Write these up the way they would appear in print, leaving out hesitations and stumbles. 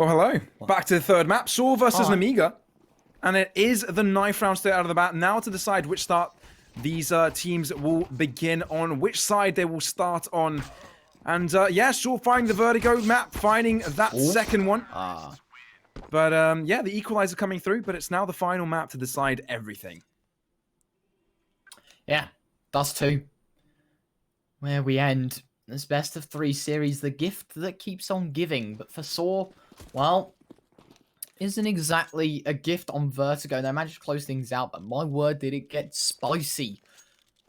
Well, hello. Back to the third map. Saw versus Nemiga. And it is the knife round straight out of the bat. Now to decide which start these teams will begin on, which side they will start on. And yeah, Saw finding the Vertigo map, finding that second one. But yeah, the equalizer coming through, but it's now the final map to decide everything. Yeah, DUST2. Where we end this best of 3 series, the gift that keeps on giving. But for Saw, well, isn't exactly a gift on Vertigo. They managed to close things out, but my word, did it get spicy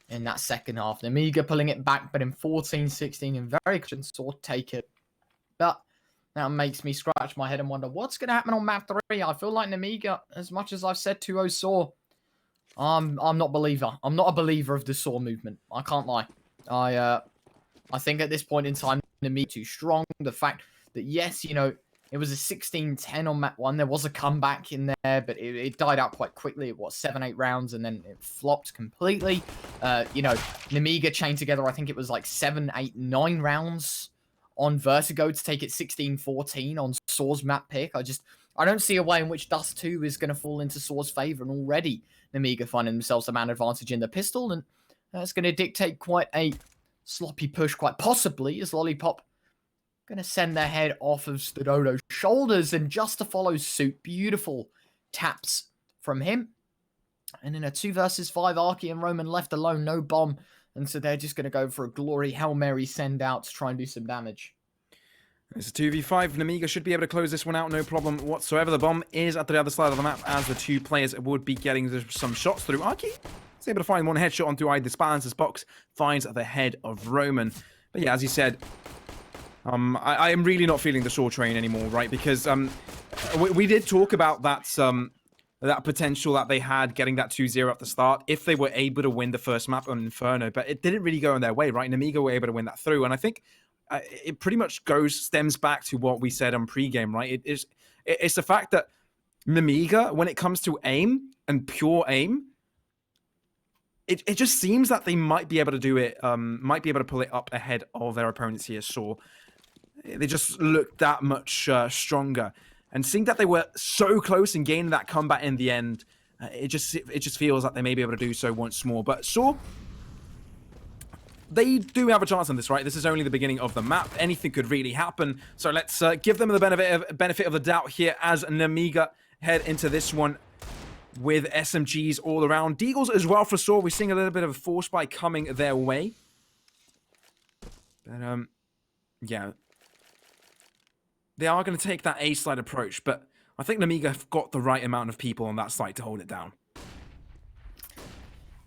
in that second half. Nemiga pulling it back, but in 14-16, and very good Saw take it. But that makes me scratch my head and wonder what's going to happen on map 3. I feel like Nemiga, as much as I've said 2-0 Saw, I'm not a believer. I'm not a believer of the Saw movement. I can't lie. I think at this point in time, Nemiga too strong. The fact that, yes, you know, it was a 16-10 on map 1. There was a comeback in there, but it died out quite quickly. It was 7-8 rounds, and then it flopped completely. You know, Nemiga chained together, I think it was like 7, 8, 9 rounds on Vertigo to take it 16-14 on Saw's map pick. I don't see a way in which DUST2 is going to fall into Saw's favor, and already Nemiga finding themselves a man advantage in the pistol, and that's going to dictate quite a sloppy push, quite possibly, as Lollipop going to send their head off of Stododo's shoulders, and just to follow suit, beautiful taps from him. And in a 2 versus 5, Arky and Roman left alone, no bomb, and so they're just going to go for a glory Hail Mary send out to try and do some damage. It's a 2v5. Nemiga should be able to close this one out, no problem whatsoever. The bomb is at the other side of the map, as the 2 players would be getting some shots through. Arky is able to find one headshot onto either Balance's box, finds the head of Roman. But yeah, as you said, I am really not feeling the Saw train anymore, right? Because we did talk about that that potential that they had getting that 2-0 at the start if they were able to win the first map on Inferno, but it didn't really go in their way, right? Nemiga were able to win that through, and I think it pretty much stems back to what we said on pregame, right? It's the fact that Nemiga, when it comes to aim and pure aim, it just seems that they might be able to do it, might be able to pull it up ahead of their opponents here. Saw, they just looked that much stronger, and seeing that they were so close and gaining that comeback in the end, it just feels like they may be able to do so once more. But Saw, they do have a chance on this, right? This is only the beginning of the map. Anything could really happen. So let's give them the benefit of the doubt here as Nemiga head into this one with SMGs all around. Deagles as well for Saw. We're seeing a little bit of a force spike coming their way. But, yeah. They are going to take that A-side approach, but I think Nemiga have got the right amount of people on that side to hold it down.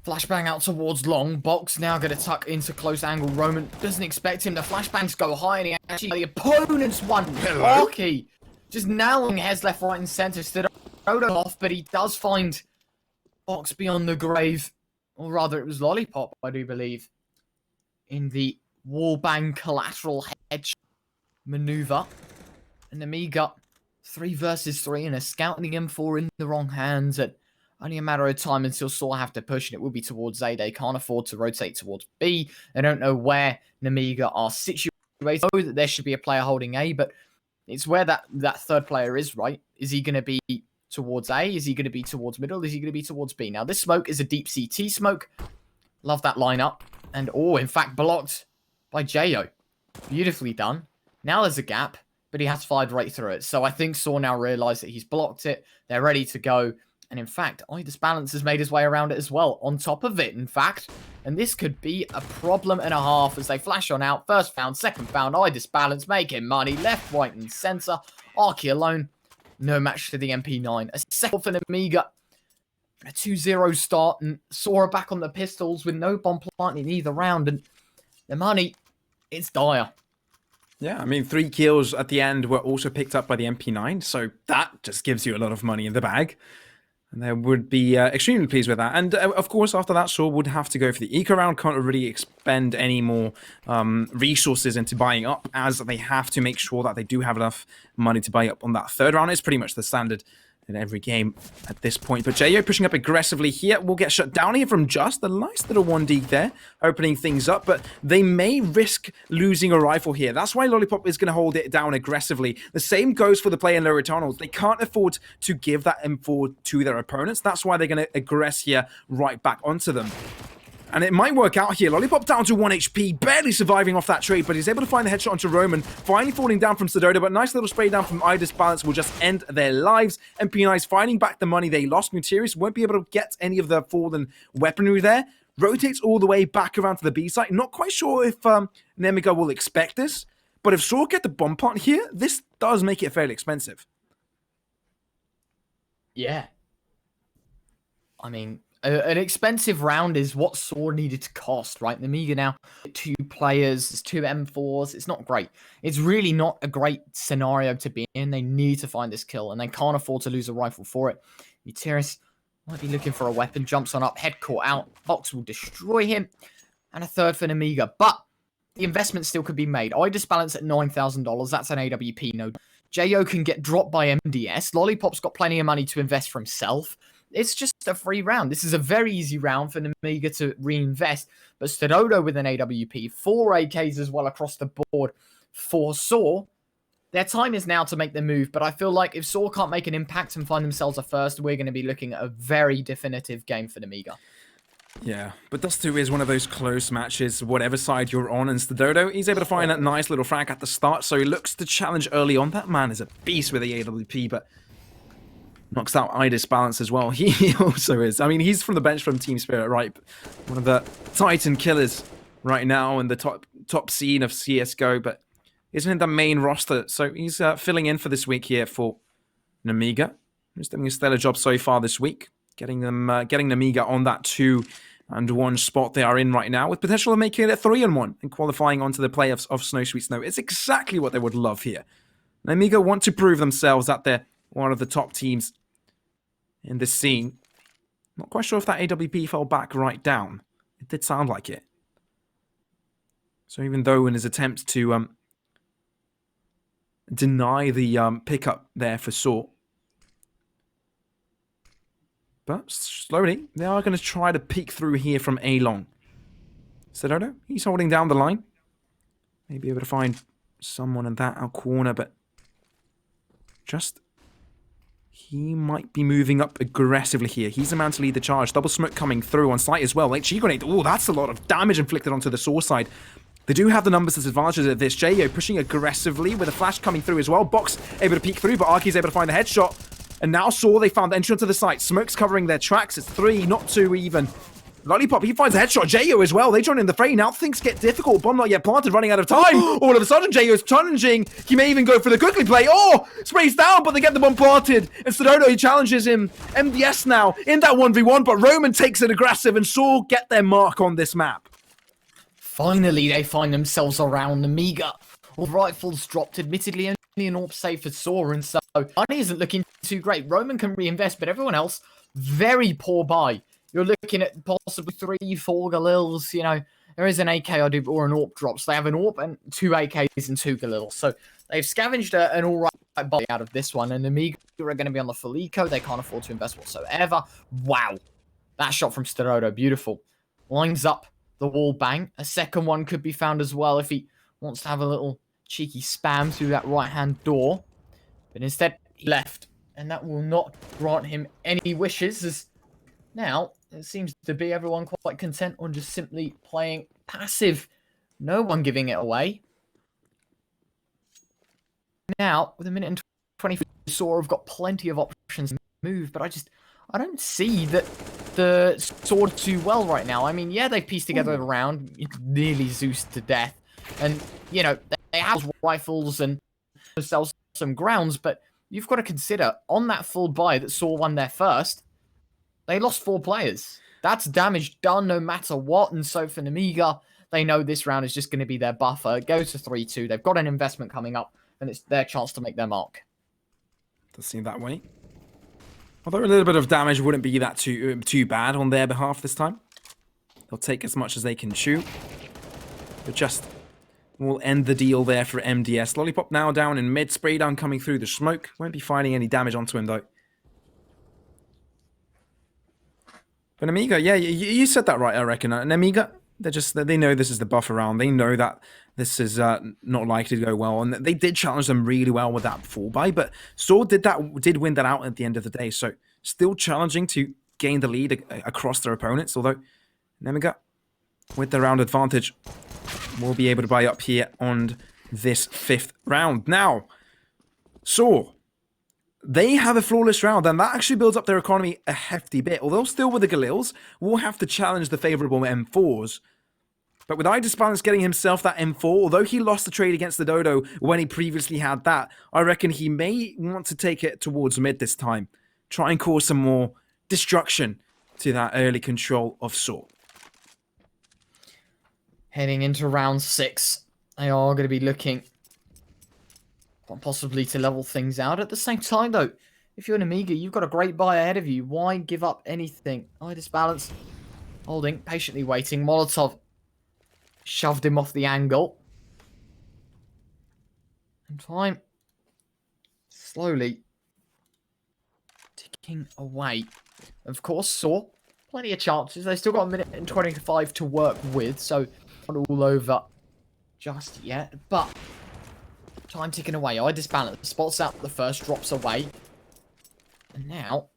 Flashbang out towards long. Box now going to tuck into close angle. Roman doesn't expect him. The flashbangs go high, and he actually, the opponent's one. Arky just nailing heads left, right, and center. Stood off, but he does find Box beyond the grave. Or rather, it was Lollipop, I do believe, in the wallbang collateral hedge maneuver. And Nemiga, 3 versus 3, and a scouting M4 in the wrong hands. At only a matter of time until Saw have to push, and it will be towards A. They can't afford to rotate towards B. They don't know where Nemiga are situated. They know that there should be a player holding A, but it's where that third player is, right? Is he going to be towards A? Is he going to be towards middle? Is he going to be towards B? Now, this smoke is a deep CT smoke. Love that lineup. And, in fact, blocked by Jo. Beautifully done. Now there's a gap, but he has fired right through it. So I think Saw now realised that he's blocked it. They're ready to go. And in fact, Idis Balance has made his way around it as well. On top of it, in fact. And this could be a problem and a half as they flash on out. First found, second found. Idis Balance making money. Left, right, and centre. Arky alone. No match to the MP9. A second for Nemiga. A 2-0 start. And Saw back on the pistols with no bomb planting in either round. And the money, it's dire. Yeah, I mean, 3 kills at the end were also picked up by the MP9, so that just gives you a lot of money in the bag. And they would be extremely pleased with that. And of course, after that, Saw would have to go for the eco round. Can't really expend any more resources into buying up, as they have to make sure that they do have enough money to buy up on that third round. It's pretty much the standard in every game at this point. But JO pushing up aggressively here will get shut down here from Just. A nice little 1D there, opening things up, but they may risk losing a rifle here. That's why Lollipop is going to hold it down aggressively. The same goes for the play in lower tunnels. They can't afford to give that M4 to their opponents. That's why they're going to aggress here right back onto them. And it might work out here. Lollipop down to 1 HP, barely surviving off that trade, but he's able to find the headshot onto Roman, finally falling down from Sedota, but nice little spray down from Idis Balance will just end their lives. MP9's finding back the money they lost. Mutirius won't be able to get any of the fallen weaponry there. Rotates all the way back around to the B site. Not quite sure if Nemiga will expect this, but if Saw get the bomb plant here, this does make it fairly expensive. Yeah. I mean, an expensive round is what Saw needed to cost, right? Nemiga now, 2 players, there's 2 M4s. It's not great. It's really not a great scenario to be in. They need to find this kill, and they can't afford to lose a rifle for it. Mutirius might be looking for a weapon, jumps on up, head caught out. Box will destroy him, and a third for Nemiga. But the investment still could be made. Idis Balance at $9,000. That's an AWP node. JO can get dropped by MDS. Lollipop's got plenty of money to invest for himself. It's just a free round. This is a very easy round for Nemiga to reinvest. But Stododo with an AWP, 4 AKs as well across the board for Saw. Their time is now to make the move. But I feel like if Saw can't make an impact and find themselves a first, we're going to be looking at a very definitive game for Nemiga. Yeah, but DUST2 is one of those close matches, whatever side you're on, and Stododo, he's able to find that nice little frag at the start, so he looks to challenge early on. That man is a beast with the AWP, but knocks out Idis Balance as well. He also is. I mean, he's from the bench from Team Spirit, right? One of the Titan killers right now in the top scene of CSGO, but isn't in the main roster, so he's filling in for this week here for Nemiga. He's doing a stellar job so far this week, getting Nemiga on that 2-1 spot they are in right now, with potential of making it a 3-1 and qualifying onto the playoffs of Snow Sweet Snow. It's exactly what they would love here. Nemiga want to prove themselves that they're one of the top teams in this scene. Not quite sure if that AWP fell back right down. It did sound like it. So even though in his attempt to deny the pickup there for Saw, but slowly, they are going to try to peek through here from A-Long. Stododo, he's holding down the line. Maybe able to find someone in that out corner, but just he might be moving up aggressively here. He's the man to lead the charge. Double smoke coming through on site as well. HE grenade. Oh, that's a lot of damage inflicted onto the Saw side. They do have the numbers disadvantages at this. JO pushing aggressively with a flash coming through as well. Box able to peek through, but Arky's able to find the headshot. And now Saw, they found entry onto the site. Smoke's covering their tracks. It's 3, not 2 even. Lollipop, he finds a headshot. JO as well. They join in the fray. Now things get difficult. Bomb not yet planted, running out of time. All of a sudden, JO's challenging. He may even go for the quickly play. Oh, sprays down, but they get the bomb planted. And Stododo, he challenges him. MDS now in that 1v1, but Roman takes it aggressive, and Saw get their mark on this map. Finally, they find themselves around Nemiga. All rifles dropped, admittedly only an AWP save for Saw, and so money isn't looking too great. Roman can reinvest, but everyone else, very poor buy. You're looking at possibly 3, 4 Galils, you know. There is an AK I do, or an AWP drop. So they have an AWP and 2 AKs and 2 Galils. So they've scavenged an alright buy out of this one. And Nemiga are going to be on the full eco. They can't afford to invest whatsoever. Wow. That shot from Stododo, beautiful. Lines up the wall bang. A second one could be found as well if he wants to have a little cheeky spam through that right-hand door. But instead, he left. And that will not grant him any wishes, as now it seems to be everyone quite content on just simply playing passive. No one giving it away. Now, with a minute and 20, Saw have got plenty of options to move, but I don't see that the Saw too well right now. I mean, yeah, they've pieced together a round, nearly Zeus to death. And, you know, they have rifles and themselves some grounds, but you've got to consider, on that full buy that Saw won their first, they lost 4 players. That's damage done no matter what. And so for Nemiga, they know this round is just going to be their buffer. It goes to 3-2. They've got an investment coming up, and it's their chance to make their mark. Does seem that way. Although a little bit of damage wouldn't be that too bad on their behalf this time. They'll take as much as they can chew. But just will end the deal there for MDS. Lollipop now down in mid. Spray down coming through the smoke. Won't be finding any damage onto him, though. But Nemiga, yeah, you said that right, I reckon. Nemiga, they know this is the buffer round. They know that this is not likely to go well, and they did challenge them really well with that fall buy. But Saw did win that out at the end of the day. So still challenging to gain the lead across their opponents. Although Nemiga, with the round advantage, will be able to buy up here on this 5th round. Now, Saw, they have a flawless round, and that actually builds up their economy a hefty bit. Although still with the Galils, will have to challenge the favorable M4s. But with iDisbalance getting himself that M4, although he lost the trade against the Dodo when he previously had that, I reckon he may want to take it towards mid this time. Try and cause some more destruction to that early control of Saw. Heading into round 6, they are going to be looking possibly to level things out. At the same time, though, if you're an Nemiga, you've got a great buy ahead of you. Why give up anything? iDisbalance, holding, patiently waiting. Molotov shoved him off the angle. And time slowly ticking away. Of course, Saw, plenty of chances. They've still got a minute and 25 to work with, so not all over just yet. But time ticking away. iDisbalance spots out the first, drops away. And now,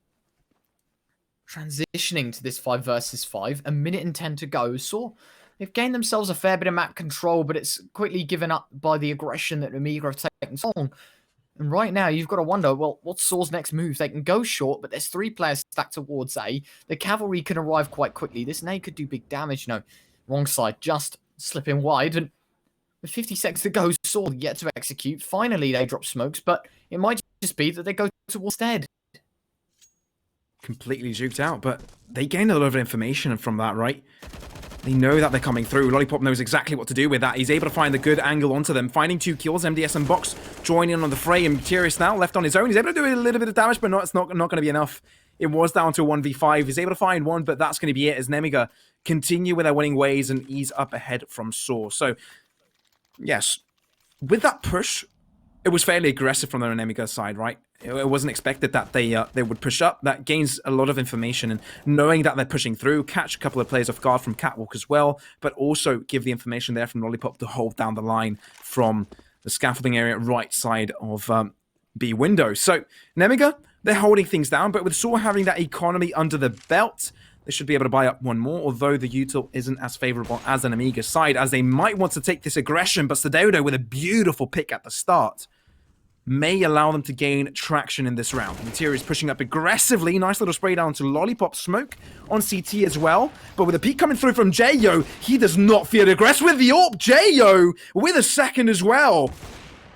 transitioning to this 5 versus 5. A minute and 10 to go. Saw, they've gained themselves a fair bit of map control, but it's quickly given up by the aggression that Nemiga have taken so long. And right now, you've got to wonder, well, what's Saw's next move? They can go short, but there's 3 players stacked towards A. The cavalry can arrive quite quickly. This nade could do big damage. No, wrong side, just slipping wide. And with 50 seconds to go, Saw yet to execute. Finally, they drop smokes, but it might just be that they go towards dead. Completely juked out, but they gained a lot of information from that, right? They know that they're coming through. Lollipop knows exactly what to do with that. He's able to find a good angle onto them, finding 2 kills. MDS and Box join in on the fray, and Curious now left on his own. He's able to do a little bit of damage, but it's not going to be enough. It was down to a 1v5. He's able to find one, but that's going to be it as Nemiga continue with their winning ways and ease up ahead from Saw. So, yes, with that push, it was fairly aggressive from the Nemiga side, right? It wasn't expected that they would push up. That gains a lot of information, and knowing that they're pushing through, catch a couple of players off guard from Catwalk as well, but also give the information there from Lollipop to hold down the line from the scaffolding area right side of B window. So Nemiga, they're holding things down, but with Saw having that economy under the belt, they should be able to buy up one more, although the util isn't as favorable as an Nemiga side, as they might want to take this aggression, but Dodo with a beautiful pick at the start may allow them to gain traction in this round. Materia is pushing up aggressively. Nice little spray down to Lollipop. Smoke on CT as well. But with a peek coming through from Jayo, he does not fear to aggress with the AWP. Jayo with a second as well.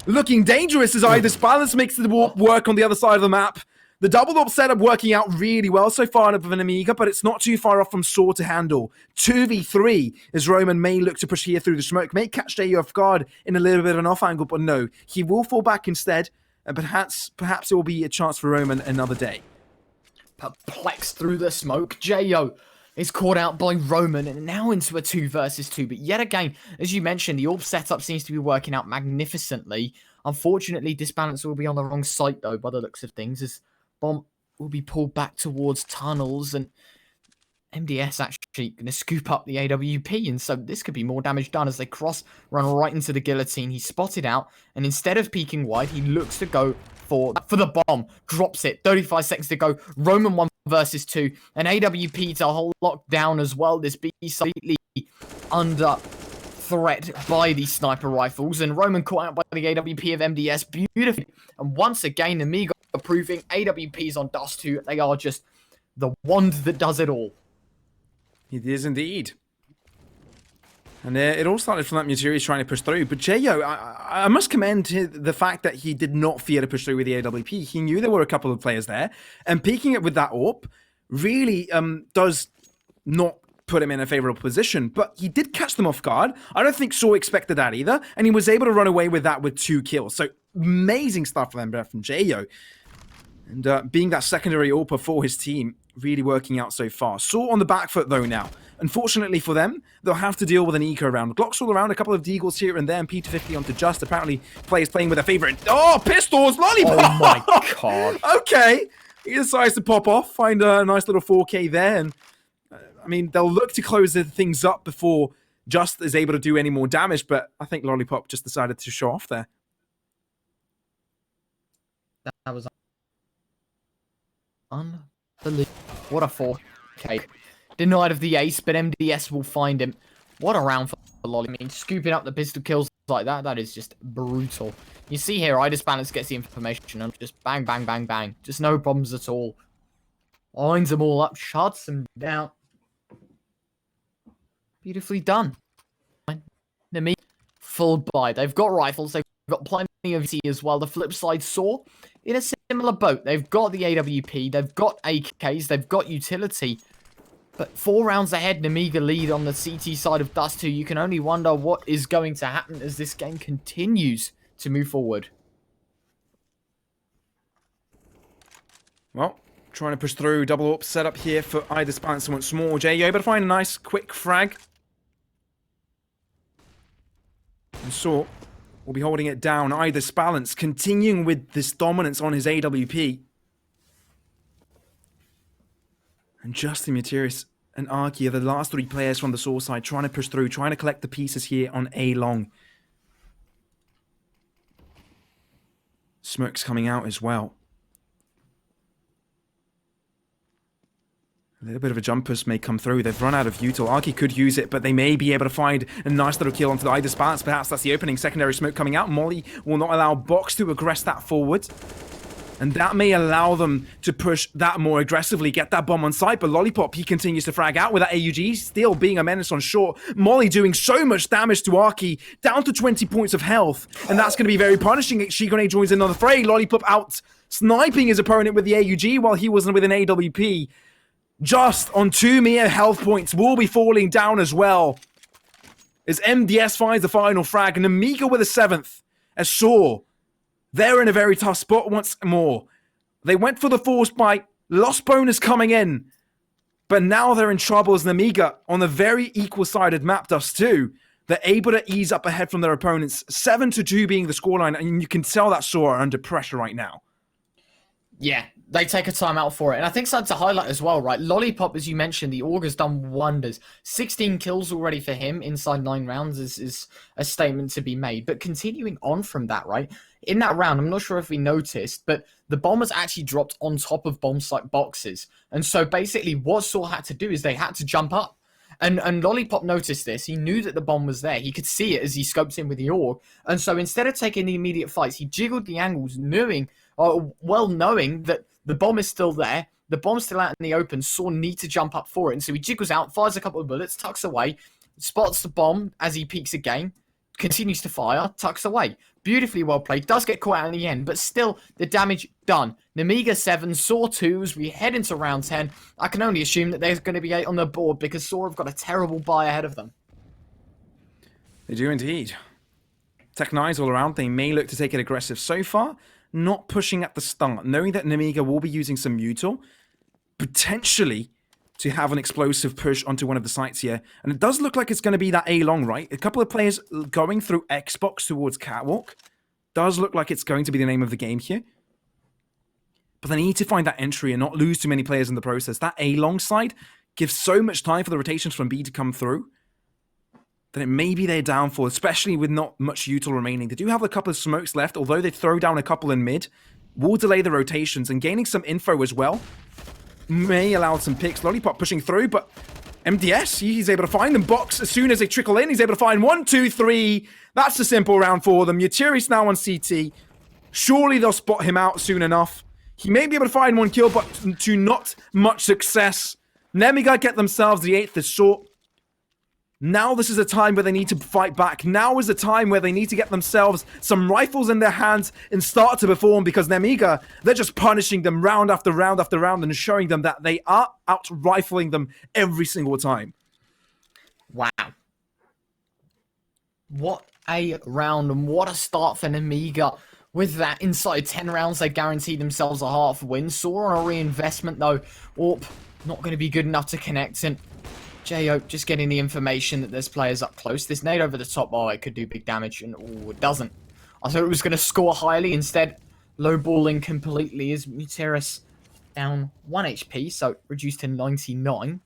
Looking dangerous as iDisbalance makes the AWP work on the other side of the map. The double AWP setup working out really well so far of an Nemiga, but it's not too far off from Saw to handle. 2v3 as Roman may look to push here through the smoke, may catch Jayo off guard in a little bit of an off angle, but no, he will fall back instead, and perhaps it will be a chance for Roman another day. Perplexed through the smoke, Jayo is caught out by Roman and now into a 2 versus 2. But yet again, as you mentioned, the AWP setup seems to be working out magnificently. Unfortunately, Disbalance will be on the wrong site though, by the looks of things, as Bomb will be pulled back towards tunnels, and MDS actually going to scoop up the AWP, and so this could be more damage done as they run right into the guillotine. He's spotted out, and instead of peeking wide, he looks to go for the bomb, drops it, 35 seconds to go, Roman 1 versus 2, and AWP to a whole lockdown as well. This B slightly under threat by these sniper rifles, and Roman caught out by the AWP of MDS beautifully, and once again, Nemiga proving AWPs on DUST2, they are just the wand that does it all. It is indeed. And it all started from that Materia trying to push through. But Jayo, I must commend the fact that he did not fear to push through with the AWP. He knew there were a couple of players there. And peeking it with that AWP really does not put him in a favorable position. But he did catch them off guard. I don't think Saw expected that either. And he was able to run away with that with 2 kills. So amazing stuff from Jayo. And being that secondary AWPer for his team, really working out so far. Saw on the back foot though now. Unfortunately for them, they'll have to deal with an eco round. Glocks all around, a couple of deagles here and there, and P250 onto Just. Apparently, players playing with a favorite. Oh, pistols, Lollipop! Oh my god. Okay. He decides to pop off, find a nice little 4K there, and I mean, they'll look to close the things up before Just is able to do any more damage, but I think Lollipop just decided to show off there. That was unbelievable. What a 4K. Denied of the ace, but MDS will find him. What a round for Lolly. I mean, scooping up the pistol kills like that, that is just brutal. You see here, IDisbalance gets the information and just bang, bang, bang, bang. Just no problems at all. Lines them all up, shuts them down. Beautifully done. Nemiga, full buy. They've got rifles, they've got plenty of C as well. The flip side Saw in a similar boat. They've got the AWP, they've got AKs, they've got utility. But 4 rounds ahead, Nemiga lead on the CT side of DUST2. You can only wonder what is going to happen as this game continues to move forward. Well, trying to push through. Double up setup here for IDisbalance once more. Jay, you able to find a nice quick frag? And Saw will be holding it down. IDisbalance continuing with this dominance on his AWP. And Justin Materis and Arky are the last 3 players from the Saw side trying to push through, trying to collect the pieces here on A long. Smoke's coming out as well. A little bit of a jump push may come through. They've run out of util. Arky could use it, but they may be able to find a nice little kill onto the IDisbalance. Perhaps that's the opening. Secondary smoke coming out. Molly will not allow Box to aggress that forward. And that may allow them to push that more aggressively, get that bomb on site. But Lollipop, he continues to frag out with that AUG, still being a menace on short. Molly doing so much damage to Arky, down to 20 points of health. And that's going to be very punishing. Shigone joins another fray. Lollipop out sniping his opponent with the AUG while he wasn't with an AWP. Just on 2 mere health points, will be falling down as well. As MDS finds the final frag. And Nemiga with a 7th. As Saw, they're in a very tough spot once more. They went for the force bite. Lost bonus coming in. But now they're in trouble as Nemiga on a very equal-sided map, DUST2. They're able to ease up ahead from their opponents. 7-2 being the scoreline. And you can tell that Saw are under pressure right now. Yeah, they take a timeout for it. And I think something to highlight as well, right? Lollipop, as you mentioned, the Augur's done wonders. 16 kills already for him inside 9 rounds is a statement to be made. But continuing on from that, right? In that round, I'm not sure if we noticed, but the bombers actually dropped on top of bomb site boxes. And so basically what Saw had to do is they had to jump up. And Lollipop noticed this. He knew that the bomb was there. He could see it as he scoped in with the AUG. And so instead of taking the immediate fights, he jiggled the angles, knowing that the bomb is still there. The bomb's still out in the open. Saw need to jump up for it. And so he jiggles out, fires a couple of bullets, tucks away, spots the bomb as he peeks again, continues to fire, tucks away. Beautifully well played. Does get caught out in the end, but still the damage done. Nemiga 7, Saw 2 as we head into round 10. I can only assume that there's going to be 8 on the board because Saw have got a terrible buy ahead of them. They do indeed. Tech 9s all around. They may look to take it aggressive so far. Not pushing at the start. Knowing that Nemiga will be using some util. Potentially to have an explosive push onto one of the sites here. And it does look like it's going to be that A-long, right? A couple of players going through Xbox towards Catwalk. Does look like it's going to be the name of the game here. But they need to find that entry and not lose too many players in the process. That A-long side gives so much time for the rotations from B to come through that it may be their downfall, especially with not much util remaining. They do have a couple of smokes left, although they throw down a couple in mid. Will delay the rotations and gaining some info as well. May allow some picks. Lollipop pushing through, but MDS, he's able to find them. Box, as soon as they trickle in, he's able to find 1, 2, 3. That's a simple round for them. Yatiris now on CT. Surely they'll spot him out soon enough. He may be able to find 1 kill, but to not much success. Nemiga get themselves the 8th as short. Now this is a time where they need to fight back. Now is the time where they need to get themselves some rifles in their hands and start to perform, because Nemiga, they're just punishing them round after round after round and showing them that they are out-rifling them every single time. Wow. What a round and what a start for Nemiga. With that, inside 10 rounds, they guaranteed themselves a half win. Saw on a reinvestment though. Orp, not going to be good enough to connect, and Jo just getting the information that there's players up close. This nade over the top, oh, it could do big damage, and oh, it doesn't. I thought it was going to score highly. Instead, low-balling completely as Muteris down 1 HP, so reduced to 99.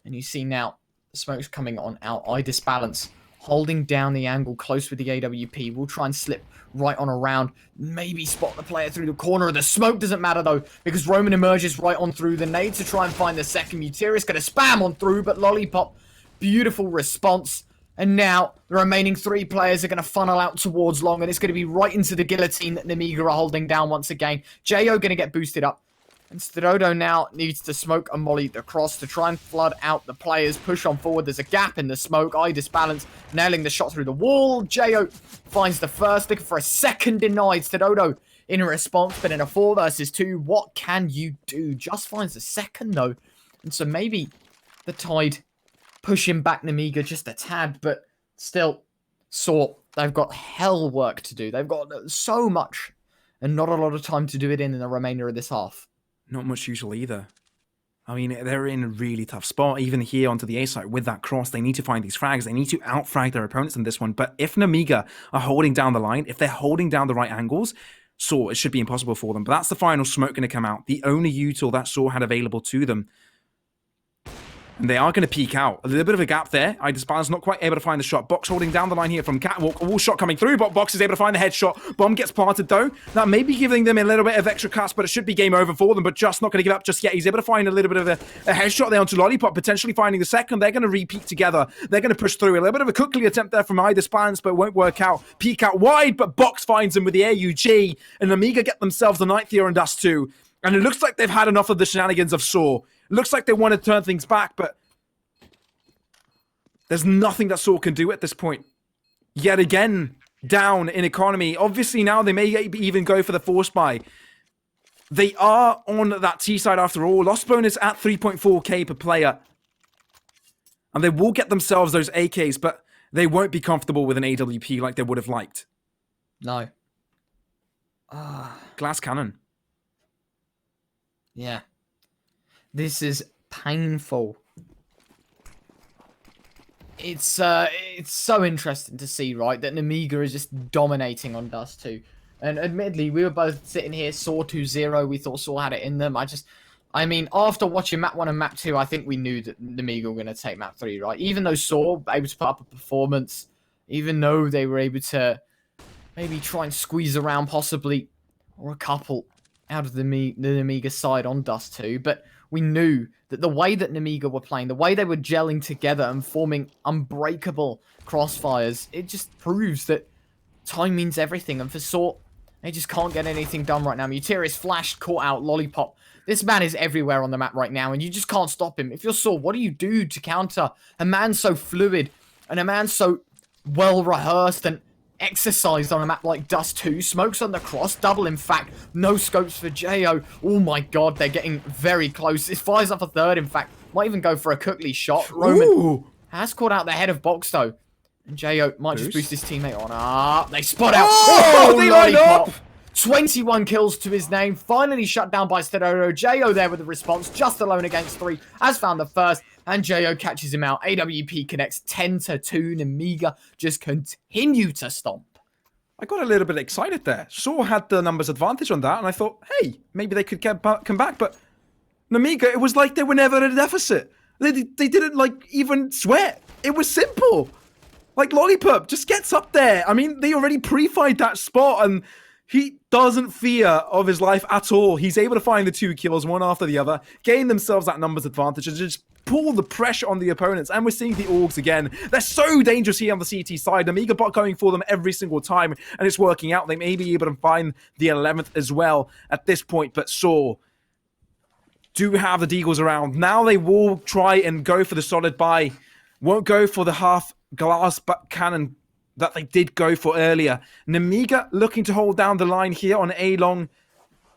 And you see now, the smoke's coming on out. I disbalance, holding down the angle close with the AWP. We'll try and slip right on around. Maybe spot the player through the corner. The smoke doesn't matter though, because Roman emerges right on through. The nade to try and find the second. Mutiri's going to spam on through, but Lollipop, beautiful response. And now, the remaining 3 players are going to funnel out towards long, and it's going to be right into the guillotine that Nemiga are holding down once again. Jo going to get boosted up. And Sterodo now needs to smoke and molly the cross to try and flood out the players. Push on forward. There's a gap in the smoke. I disbalance, nailing the shot through the wall. Jo finds the first, looking for a second denied. Sterodo in response, but in a 4 versus 2, what can you do? Just finds the second, though. And so maybe the Tide pushing back Nemiga just a tad, but still, they've got hell work to do. They've got so much and not a lot of time to do it in the remainder of this half. Not much usual either. I mean, they're in a really tough spot. Even here onto the A side with that cross, they need to find these frags. They need to outfrag their opponents in this one. But if Nemiga are holding down the line, if they're holding down the right angles, it should be impossible for them. But that's the final smoke going to come out. The only util that Saw had available to them. And they are going to peek out. A little bit of a gap there. Idisbalance not quite able to find the shot. Box holding down the line here from Catwalk. A wall shot coming through, but Box is able to find the headshot. Bomb gets planted though. That may be giving them a little bit of extra cast, but it should be game over for them. But just not going to give up just yet. He's able to find a little bit of a headshot there onto Lollipop, potentially finding the second. They're going to repeat together. They're going to push through. A little bit of a quickly attempt there from Idisbalance, but it won't work out. Peek out wide, but Box finds him with the AUG. And Nemiga get themselves the 9th here on DUST2. And it looks like they've had enough of the shenanigans of Saw. It looks like they want to turn things back, but there's nothing that Saw can do at this point. Yet again, down in economy. Obviously now they may even go for the force buy. They are on that T side after all. Lost bonus at 3.4k per player. And they will get themselves those AKs, but they won't be comfortable with an AWP like they would have liked. No. Glass cannon. Yeah. This is painful. It's so interesting to see, right, that Nemiga is just dominating on DUST2. And admittedly, we were both sitting here, Saw 2-0, we thought Saw had it in them. I mean, after watching Map 1 and Map 2, I think we knew that Nemiga were going to take Map 3, right? Even though Saw were able to put up a performance, even though they were able to maybe try and squeeze around possibly, or a couple, out of the Nemiga side on DUST2, but we knew that the way that Nemiga were playing, the way they were gelling together and forming unbreakable crossfires, it just proves that time means everything. And for Saw, they just can't get anything done right now. Mutiri's flashed, caught out, Lollipop. This man is everywhere on the map right now, and you just can't stop him. If you're Saw, what do you do to counter a man so fluid and a man so well-rehearsed and exercised on a map like DUST2? Smokes on the cross, double in fact, no scopes for Jo. Oh my god, they're getting very close. It fires up a third, in fact. Might even go for a Cookley shot. Roman has caught out the head of Box though. And Jo might just boost his teammate on up. They spot out. Oh, they line up! 21 kills to his name. Finally shut down by Sterodo. Jo there with the response, just alone against 3. Has found the first. And Jo catches him out. AWP connects 10-2. Nemiga just continue to stomp. I got a little bit excited there. Saw had the numbers advantage on that, and I thought, hey, maybe they could come back. But Nemiga, it was like they were never at a deficit. They didn't, like, even sweat. It was simple. Like, Lollipop just gets up there. I mean, they already pre-fired that spot, and he doesn't fear of his life at all. He's able to find the 2 kills, one after the other, gain themselves that numbers advantage, and just pull the pressure on the opponents. And we're seeing the Augs again. They're so dangerous here on the CT side. Nemiga bot going for them every single time, and it's working out. They may be able to find the 11th as well at this point, but Saw do have the Deagles around. Now they will try and go for the solid buy. Won't go for the half glass cannon that they did go for earlier. Nemiga looking to hold down the line here on A long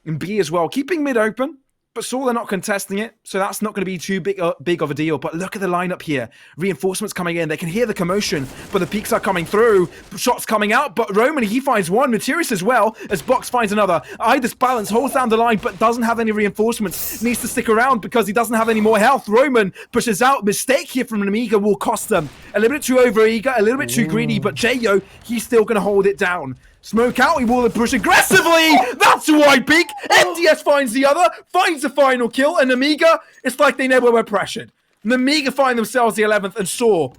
and B as well. Keeping mid open, but Saw they're not contesting it, so that's not going to be too big of a deal. But look at the lineup here. Reinforcements coming in. They can hear the commotion, but the peaks are coming through. Shots coming out, but Roman, he finds one. Mutiri's as well, as Box finds another. Idisbalance holds down the line, but doesn't have any reinforcements. Needs to stick around because he doesn't have any more health. Roman pushes out. Mistake here from Nemiga will cost them. A little bit too overeager, a little bit too greedy, but Jo, he's still going to hold it down. Smoke out, he will push aggressively! That's a wide peak! MDS finds the other, finds the final kill, and Nemiga, it's like they never were pressured. Nemiga find themselves the 11th, and Saw,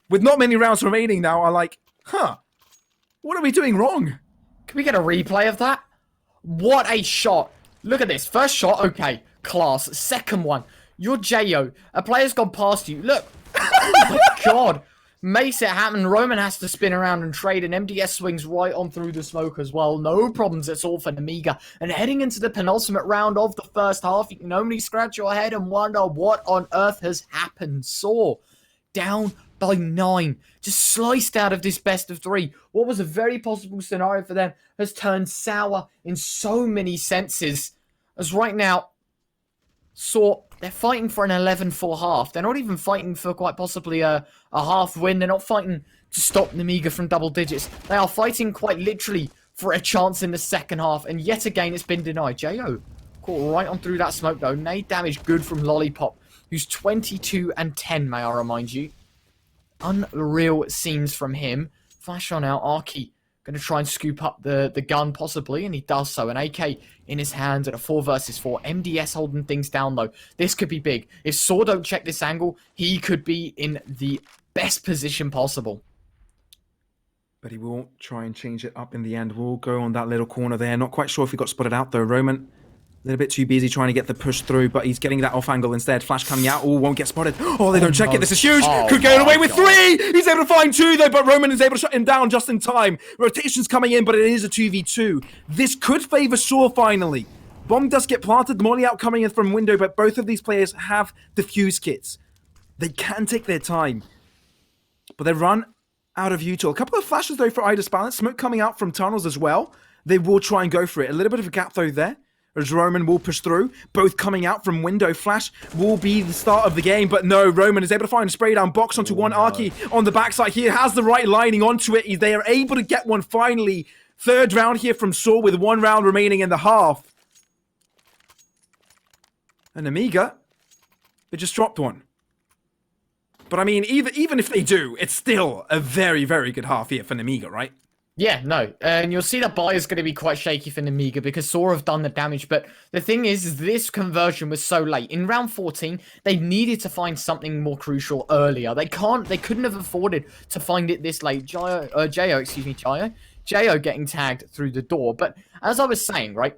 with not many rounds remaining now, are like, huh, what are we doing wrong? Can we get a replay of that? What a shot. Look at this. First shot, okay, class. Second one, you're Jo. A player's gone past you. Look. Oh my god. Makes it happen. Roman has to spin around and trade, and MDS swings right on through the smoke as well. No problems at all for Nemiga. And heading into the penultimate round of the first half, you can only scratch your head and wonder what on earth has happened. Saw down by 9. Just sliced out of this best of 3. What was a very possible scenario for them has turned sour in so many senses. As right now, Saw, they're fighting for an 11-4 half. They're not even fighting for quite possibly a half win. They're not fighting to stop Nemiga from double digits. They are fighting quite literally for a chance in the second half. And yet again, it's been denied. Jo caught right on through that smoke though. Nade damage good from Lollipop, who's 22 and 10, may I remind you. Unreal scenes from him. Flash on out. Arky going to try and scoop up the gun possibly, and he does so. An AK in his hand at a 4 versus 4. MDS holding things down though. This could be big. If Saw don't check this angle, he could be in the best position possible. But he will try and change it up in the end. We'll go on that little corner there. Not quite sure if he got spotted out though. Roman, a little bit too busy trying to get the push through, but he's getting that off angle instead. Flash coming out. Oh, won't get spotted. Oh, they don't check it. This is huge. Could get away with 3. He's able to find 2 though, but Roman is able to shut him down just in time. Rotation's coming in, but it is a 2v2. This could favor Saw finally. Bomb does get planted. Molly out coming in from window, but both of these players have defuse kits. They can take their time, but they run out of util. A couple of flashes though for Ida's balance. Smoke coming out from tunnels as well. They will try and go for it. A little bit of a gap though there, as Roman will push through. Both coming out from window. Flash will be the start of the game, but no, Roman is able to find a spray down box onto one. Arky on the backside here has the right lining onto it. They are able to get one finally. Third round here from Saw with 1 round remaining in the half. And Nemiga, they just dropped one. But I mean, even if they do, it's still a very, very good half here for Nemiga, right? Yeah, no, and you'll see that buy is going to be quite shaky for Nemiga because Saw have done the damage, but the thing is this conversion was so late. In round 14, they needed to find something more crucial earlier. They couldn't have afforded to find it this late. Jo getting tagged through the door, but as I was saying, right,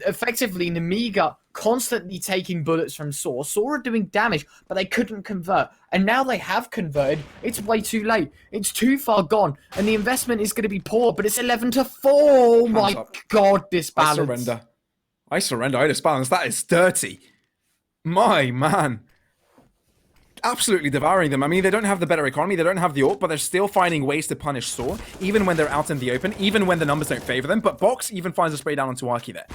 effectively Nemiga constantly taking bullets from Saw. Saw are doing damage, but they couldn't convert. And now they have converted. It's way too late. It's too far gone. And the investment is going to be poor, but it's 11-4. Oh my god, this balance. I surrender. I just balance. That is dirty. My man. Absolutely devouring them. I mean, they don't have the better economy. They don't have the ult, but they're still finding ways to punish Saw, even when they're out in the open, even when the numbers don't favor them. But Box even finds a spray down onto Arky there.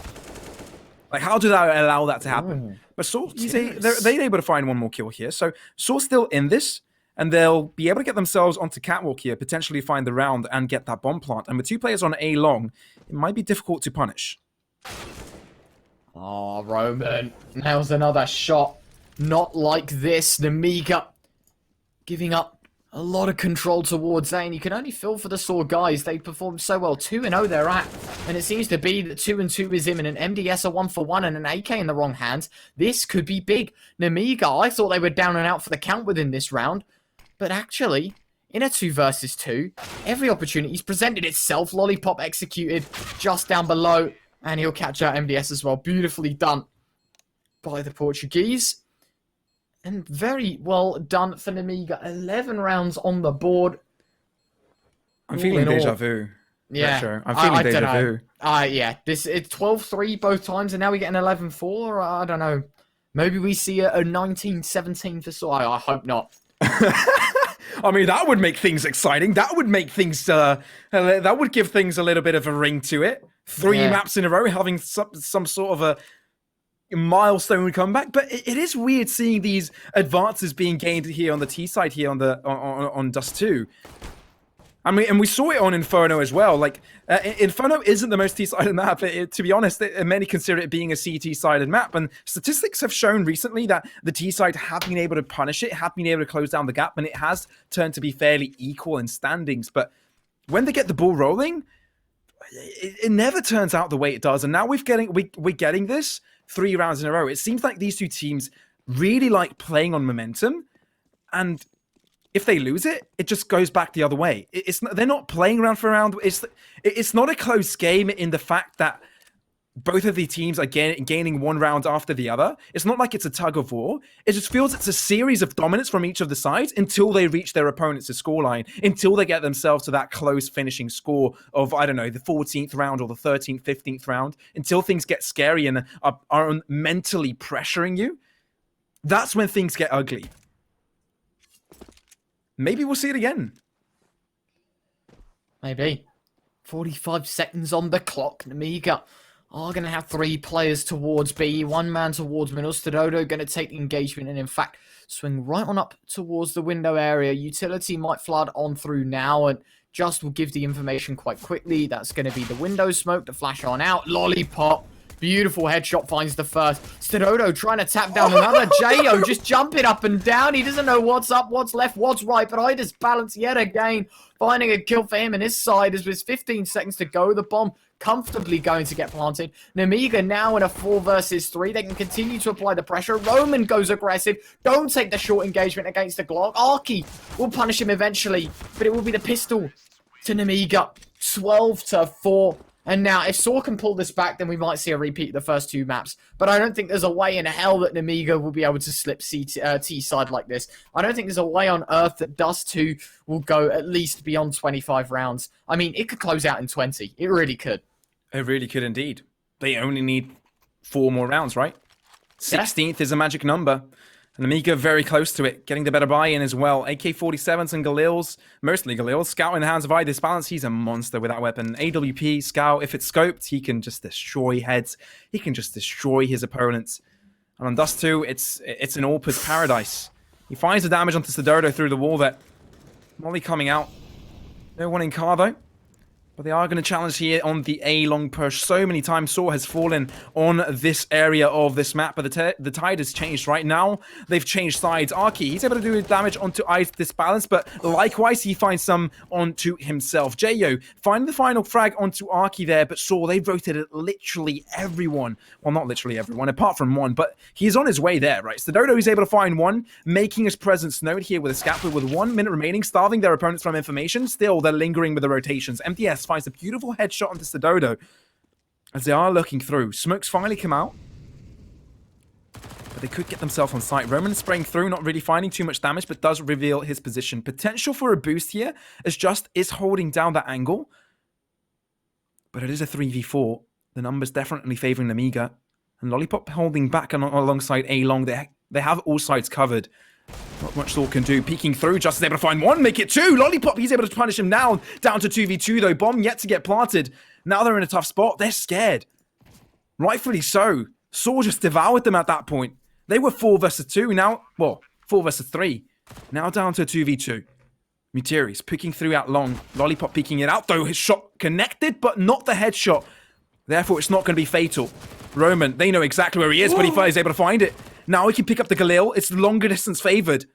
Like, how do they allow that to happen? But Saw, they're able to find 1 more kill here. So Saw's still in this, and they'll be able to get themselves onto Catwalk here, potentially find the round and get that bomb plant. And with 2 players on A long, it might be difficult to punish. Oh, Roman. Nails another shot. Not like this. Nemiga giving up a lot of control towards A, and you can only feel for the Saw guys. They performed so well. 2-0 they're at, and it seems to be that 2-2 is imminent. MDS are 1-for-1 and an AK in the wrong hands. This could be big. Nemiga, I thought they were down and out for the count within this round, but actually, in a 2 versus 2, every opportunity's presented itself. Lollipop executed just down below, and he'll catch out MDS as well. Beautifully done by the Portuguese. And very well done for Nemiga. 11 rounds on the board. I'm feeling deja vu. Yeah. Sure. I'm feeling deja vu. Yeah. It's 12-3 both times, and now we get an 11-4. I don't know. Maybe we see a 19-17 for Saw. I hope not. I mean, that would make things exciting. That would make things, that would give things a little bit of a ring to it. 3 maps in a row, having some sort of a milestone comeback. But it is weird seeing these advances being gained here on the T side here on the on DUST2. I mean, and we saw it on Inferno as well. Like, Inferno isn't the most T-sided map. To be honest, many consider it being a CT-sided map. And statistics have shown recently that the T-side have been able to punish it, have been able to close down the gap, and it has turned to be fairly equal in standings. But when they get the ball rolling, it never turns out the way it does. And now we're getting this 3 rounds in a row. It seems like these 2 teams really like playing on momentum, and if they lose it, it just goes back the other way. They're not playing round for round. It's not a close game in the fact that both of the teams are gaining one round after the other. It's not like it's a tug of war. It just feels it's a series of dominance from each of the sides until they reach their opponent's scoreline, until they get themselves to that close finishing score of, I don't know, the 14th round or the 13th, 15th round, until things get scary and are mentally pressuring you. That's when things get ugly. Maybe we'll see it again. Maybe. 45 seconds on the clock. Nemiga are going to have 3 players towards B, 1 man towards middle. StuDodo going to take the engagement and, in fact, swing right on up towards the window area. Utility might flood on through now, and Just will give the information quite quickly. That's going to be the window smoke, the flash on out. Lollipop. Beautiful headshot finds the first. StuDodo trying to tap down another. Jo just jumping up and down. He doesn't know what's up, what's left, what's right. But Ida's balance yet again. Finding a kill for him and his side as with 15 seconds to go. The bomb comfortably going to get planted. Nemiga now in a 4 versus 3. They can continue to apply the pressure. Roman goes aggressive. Don't take the short engagement against the Glock. Arky will punish him eventually. But it will be the pistol to Nemiga. 12-4. And now, if Saw can pull this back, then we might see a repeat of the first 2 maps. But I don't think there's a way in hell that Nemiga will be able to slip T side like this. I don't think there's a way on Earth that DUST2 will go at least beyond 25 rounds. I mean, it could close out in 20. It really could. It really could indeed. They only need 4 more rounds, right? 16th is a magic number. And Nemiga very close to it, getting the better buy-in as well. AK-47s and Galil's, mostly Galil's. Scout in the hands of This Balance, he's a monster with that weapon. AWP, Scout, if it's scoped, he can just destroy heads. He can just destroy his opponents. And on DUST2, it's an AWP's paradise. He finds the damage onto StuDodo through the wall there. Molly coming out. No one in car, though. But they are going to challenge here on the A long push. So many times Saw has fallen on this area of this map, but the tide has changed right now. They've changed sides. Arky, he's able to do damage onto This Balance, but likewise, he finds some onto himself. Jo finding the final frag onto Arky there, but Saw, they've rotated literally everyone. Well, not literally everyone, apart from one, but he's on his way there, right? StuDodo is able to find one, making his presence known here with a scalpel with 1 minute remaining, starving their opponents from information. Still, they're lingering with the rotations. MTS finds a beautiful headshot onto StuDodo as they are looking through. Smokes finally come out, but they could get themselves on site. Roman spraying through, not really finding too much damage, but does reveal his position. Potential for a boost here as Just is holding down that angle, but it is a 3v4. The numbers definitely favoring Nemiga, and Lollipop holding back alongside A-Long. They have all sides covered. Not much Saw can do. Peeking through, Just is able to find 1, make it 2. Lollipop, he's able to punish him now. Down to 2v2 though. Bomb yet to get planted. Now they're in a tough spot. They're scared. Rightfully so. Saw just devoured them at that point. They were 4 versus 2. Now, well, 4 versus 3. Now down to 2v2. Mutiris peeking through out long. Lollipop peeking it out though. His shot connected, but not the headshot. Therefore, it's not going to be fatal. Roman, they know exactly where he is, but he's able to find it. Now he can pick up the Galil. It's longer distance favored.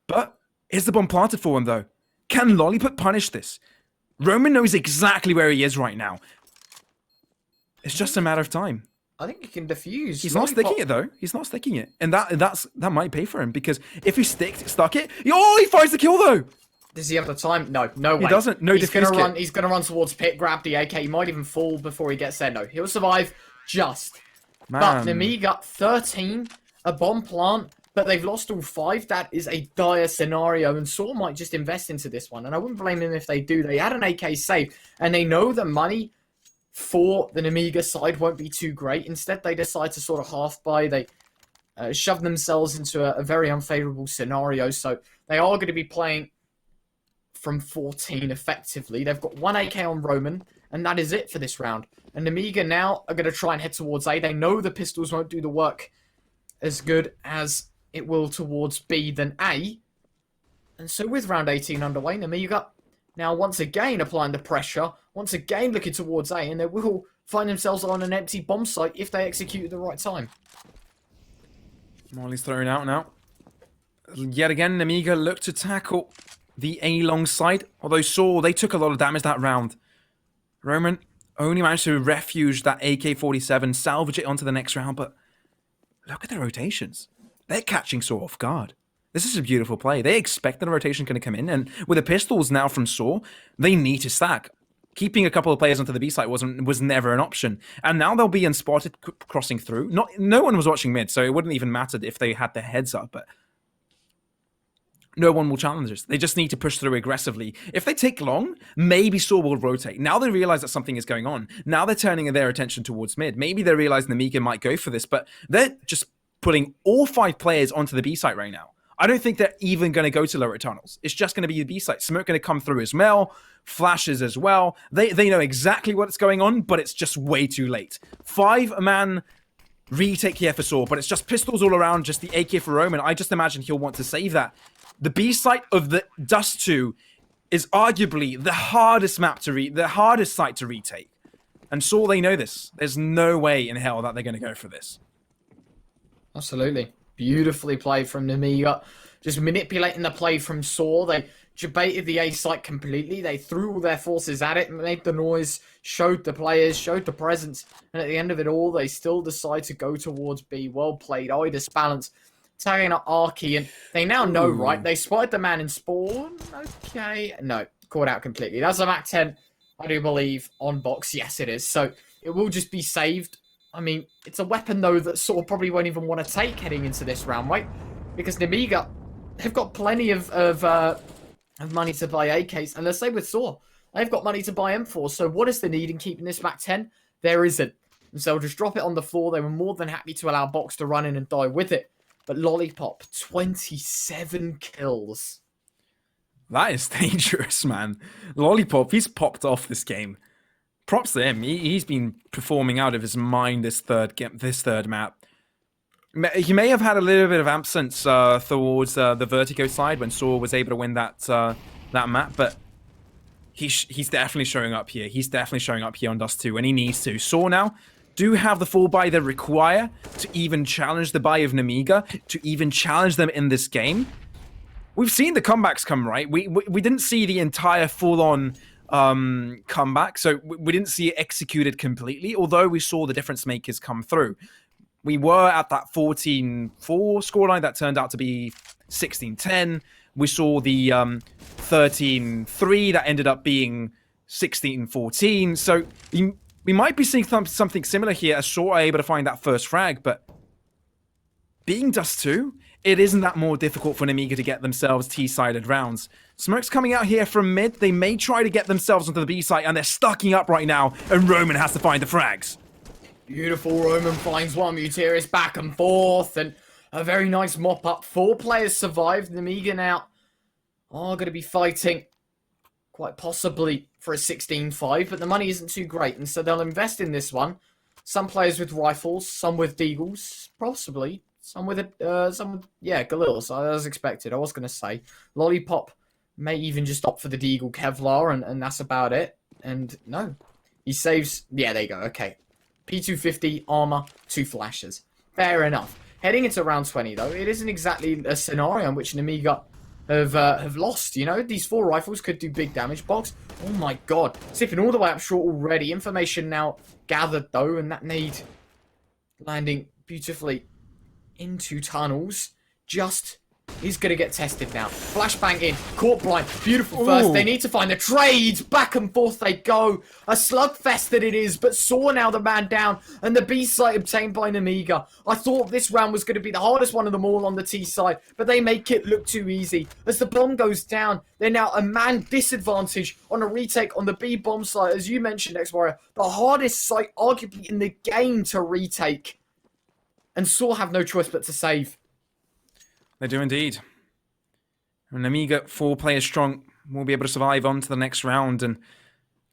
But is the bomb planted for him, though? Can Lollipop punish this? Roman knows exactly where he is right now. It's just a matter of time. I think he can defuse. He's not sticking it, though. He's not sticking it. And that might pay for him, because if he stuck it... Oh, he finds the kill, though! Does he have the time? No way. He doesn't. No defuse kit. He's going to run towards pit, grab the AK. He might even fall before he gets there. No, he'll survive. Just... Man. But Nemiga 13, a bomb plant, but they've lost all 5. That is a dire scenario, and Saw might just invest into this one, and I wouldn't blame them if they do. They had an AK save, and they know the money for the Nemiga side won't be too great. Instead, they decide to sort of half buy. They shove themselves into a very unfavorable scenario, so they are going to be playing from 14 effectively. They've got 1 AK on Roman, and that is it for this round. And Nemiga now are going to try and head towards A. They know the pistols won't do the work as good as it will towards B than A. And so with round 18 underway, Nemiga now once again applying the pressure, once again looking towards A, and they will find themselves on an empty bomb site if they execute at the right time. Molly's thrown out now. Yet again, Nemiga looked to tackle the A-long side, although Saw, they took a lot of damage that round. Roman only managed to refuge that AK-47, salvage it onto the next round, but look at the rotations. They're catching Saw off guard. This is a beautiful play. They expect that a rotation going to come in, and with the pistols now from Saw, they need to stack. Keeping a couple of players onto the B site was never an option, and now they'll be unspotted crossing through. No one was watching mid, so it wouldn't even matter if they had their heads up. But no one will challenge us. They just need to push through aggressively. If they take long, maybe Saw will rotate. Now they realize that something is going on. Now they're turning their attention towards mid. Maybe they realize Nemiga might go for this, but they're just putting all 5 players onto the B site right now. I don't think they're even going to go to lower tunnels. It's just going to be the B site. Smoke going to come through as well. Flashes as well. They know exactly what's going on, but it's just way too late. 5-man retake here for Saw, but it's just pistols all around, just the AK for Roman. I just imagine he'll want to save that. The B site of the DUST2 is arguably the hardest map to the hardest site to retake. And Saw, they know this. There's no way in hell that they're going to go for this. Absolutely. Beautifully played from Nemiga. Just manipulating the play from Saw. They debated the A site completely. They threw all their forces at it, made the noise, showed the players, showed the presence. And at the end of it all, they still decide to go towards B. Well played. Idis balance. Tagging up Arky, and they now know, right? They spotted the man in spawn. Okay. No, caught out completely. That's a Mac 10, I do believe, on box. Yes, it is. So it will just be saved. I mean, it's a weapon, though, that sort of probably won't even want to take heading into this round, right? Because Nemiga, they've got plenty of money to buy AKs. And let's say with Saw, they've got money to buy M4. So what is the need in keeping this Mac 10? There isn't. And so just drop it on the floor. They were more than happy to allow Box to run in and die with it. But Lollipop, 27 kills. That is dangerous, man. Lollipop, he's popped off this game. Props to him. He's been performing out of his mind this third map. He may have had a little bit of absence towards the Vertigo side when Saw was able to win that map, but he's definitely showing up here. He's definitely showing up here on DUST2, and he needs to. Saw now do have the full buy they require to even challenge the buy of Nemiga, to even challenge them in this game. We've seen the comebacks come, right? We didn't see the entire full-on comeback, so we didn't see it executed completely, although we saw the difference makers come through. We were at that 14-4 scoreline that turned out to be 16-10. We saw the 13-3 that ended up being 16-14. So we might be seeing something similar here as Saw are able to find that first frag, but being DUST2, it isn't that more difficult for Nemiga to get themselves T-sided rounds. Smoke's coming out here from mid. They may try to get themselves onto the B site, and they're stucking up right now, and Roman has to find the frags. Beautiful. Roman finds one. Muteris back and forth, and a very nice mop up. 4 players survived. Nemiga now are going to be fighting quite possibly for a 16-5, but the money isn't too great, and so they'll invest in this one. Some players with rifles, some with deagles, possibly. Some with Galils, as expected. I was going to say. Lollipop may even just opt for the Deagle Kevlar, and that's about it. And no, he saves. Yeah, there you go. Okay. P250, armor, 2 flashes. Fair enough. Heading into round 20, though, it isn't exactly a scenario in which Nemiga have lost. You know, these 4 rifles could do big damage. Box. Oh my god. Sipping all the way up short already. Information now gathered, though, and that nade landing beautifully into tunnels just is going to get tested now. Flashbang in, caught blind, beautiful first. Ooh. They need to find the trades. Back and forth they go. A slugfest that it is, but Saw now the man down, and the B site obtained by Nemiga. I thought this round was going to be the hardest one of them all on the T side, but they make it look too easy. As the bomb goes down, they're now a man disadvantage on a retake on the B bomb site. As you mentioned, EXWARRIOR, the hardest site arguably in the game to retake. And Saw have no choice but to save. They do indeed. And Nemiga, 4 players strong, will be able to survive on to the next round and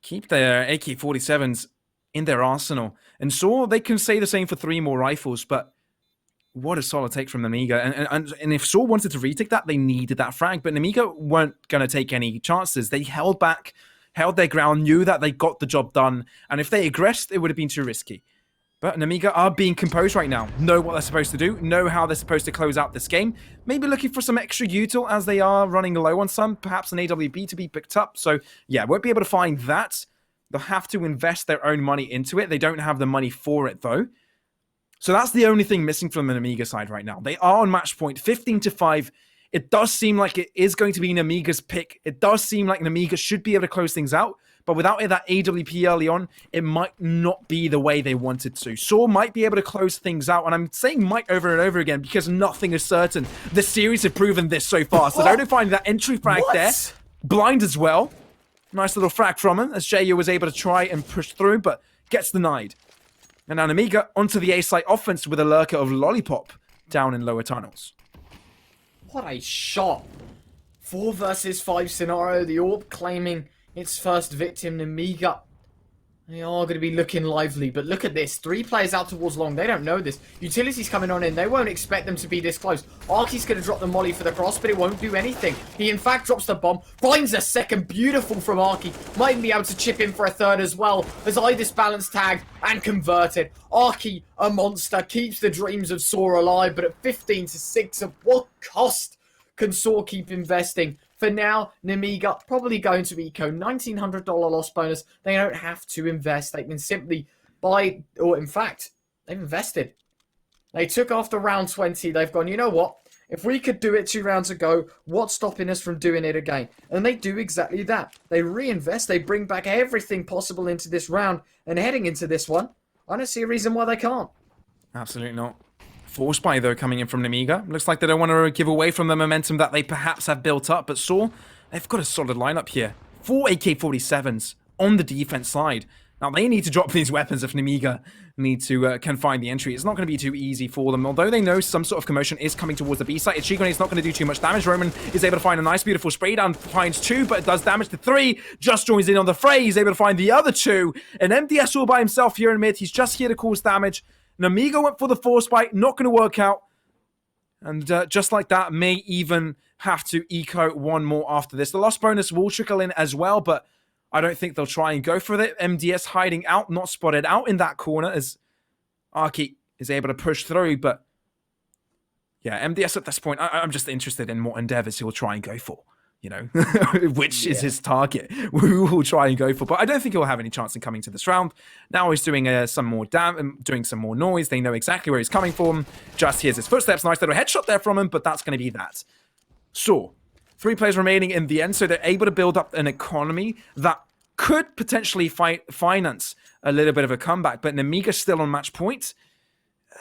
keep their AK-47s in their arsenal. And Saw, they can say the same for 3 more rifles, but what a solid take from Nemiga. And if Saw wanted to retake that, they needed that frag. But Nemiga weren't going to take any chances. They held back, held their ground, knew that they got the job done. And if they aggressed, it would have been too risky. But Nemiga are being composed right now. Know what they're supposed to do. Know how they're supposed to close out this game. Maybe looking for some extra util as they are running low on some. Perhaps an AWB to be picked up. So, yeah, won't be able to find that. They'll have to invest their own money into it. They don't have the money for it, though. So that's the only thing missing from the Nemiga side right now. They are on match point, 15-5. It does seem like it is going to be Nemiga's pick. It does seem like Nemiga should be able to close things out. But without that AWP early on, it might not be the way they wanted to. Saw might be able to close things out. And I'm saying might over and over again because nothing is certain. The series have proven this so far. So they're finding that entry frag there. Blind as well. Nice little frag from him as JU was able to try and push through, but gets denied. And now Nemiga onto the A-site offense with a lurker of Lollipop down in lower tunnels. What a shot. 4 versus 5 scenario. The Orb claiming its first victim, Nemiga. They are going to be looking lively, but look at this. 3 players out towards long. They don't know this. Utility's coming on in. They won't expect them to be this close. Arky's going to drop the molly for the cross, but it won't do anything. He, in fact, drops the bomb. Finds a second. Beautiful from Arky. Might even be able to chip in for a third as well, as Idis balance tagged and converted. Arky, a monster, keeps the dreams of Saw alive, but at 15-6, at what cost can Saw keep investing? For now, Nemiga probably going to eco $1,900 loss bonus. They don't have to invest. They can simply buy, or in fact, they've invested. They took after round 20. They've gone, you know what? If we could do it 2 rounds ago, what's stopping us from doing it again? And they do exactly that. They reinvest. They bring back everything possible into this round. And heading into this one, I don't see a reason why they can't. Absolutely not. Force buy, though, coming in from Nemiga. Looks like they don't want to give away from the momentum that they perhaps have built up. But Saw, they've got a solid lineup here. 4 AK-47s on the defense side. Now, they need to drop these weapons if Nemiga need to can find the entry. It's not going to be too easy for them. Although they know some sort of commotion is coming towards the B site, Ichigone's not going to do too much damage. Roman is able to find a nice, beautiful spray down. Finds 2, but it does damage to 3. Just joins in on the fray. He's able to find the other 2. An MDS all by himself here in mid. He's just here to cause damage. Nemiga went for the force bite, not going to work out. And just like that, may even have to eco 1 more after this. The loss bonus will trickle in as well, but I don't think they'll try and go for it. MDS hiding out, not spotted out in that corner as Arky is able to push through. But yeah, MDS at this point, I'm just interested in what endeavors he'll try and go for. You know, which is his target. We will try and go for, but I don't think he'll have any chance in coming to this round. Now he's doing some more doing some more noise. They know exactly where he's coming from. Just hears his footsteps. Nice little headshot there from him, but that's going to be that. So, 3 players remaining in the end, so they're able to build up an economy that could potentially finance a little bit of a comeback. But Nemiga's still on match point.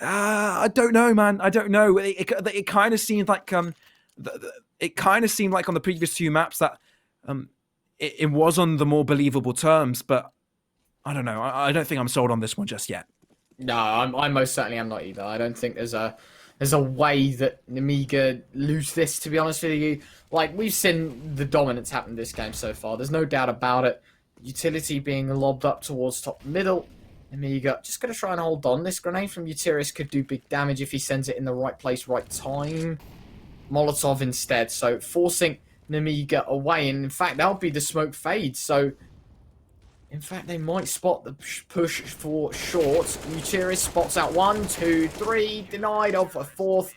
I don't know, man. I don't know. It kind of seemed like it kind of seemed like on the previous 2 maps that it was on the more believable terms, but I don't know. I don't think I'm sold on this one just yet. No, I most certainly am not either. I don't think there's a way that Nemiga lose this, to be honest with you. Like, we've seen the dominance happen this game so far. There's no doubt about it. Utility being lobbed up towards top middle. Nemiga just going to try and hold on. This grenade from Utiris could do big damage if he sends it in the right place, right time. Molotov instead, so forcing Nemiga away, and in fact that'll be the smoke fade. So in fact they might spot the push for short. Utiris spots out 1, 2, 3, denied of a 4th,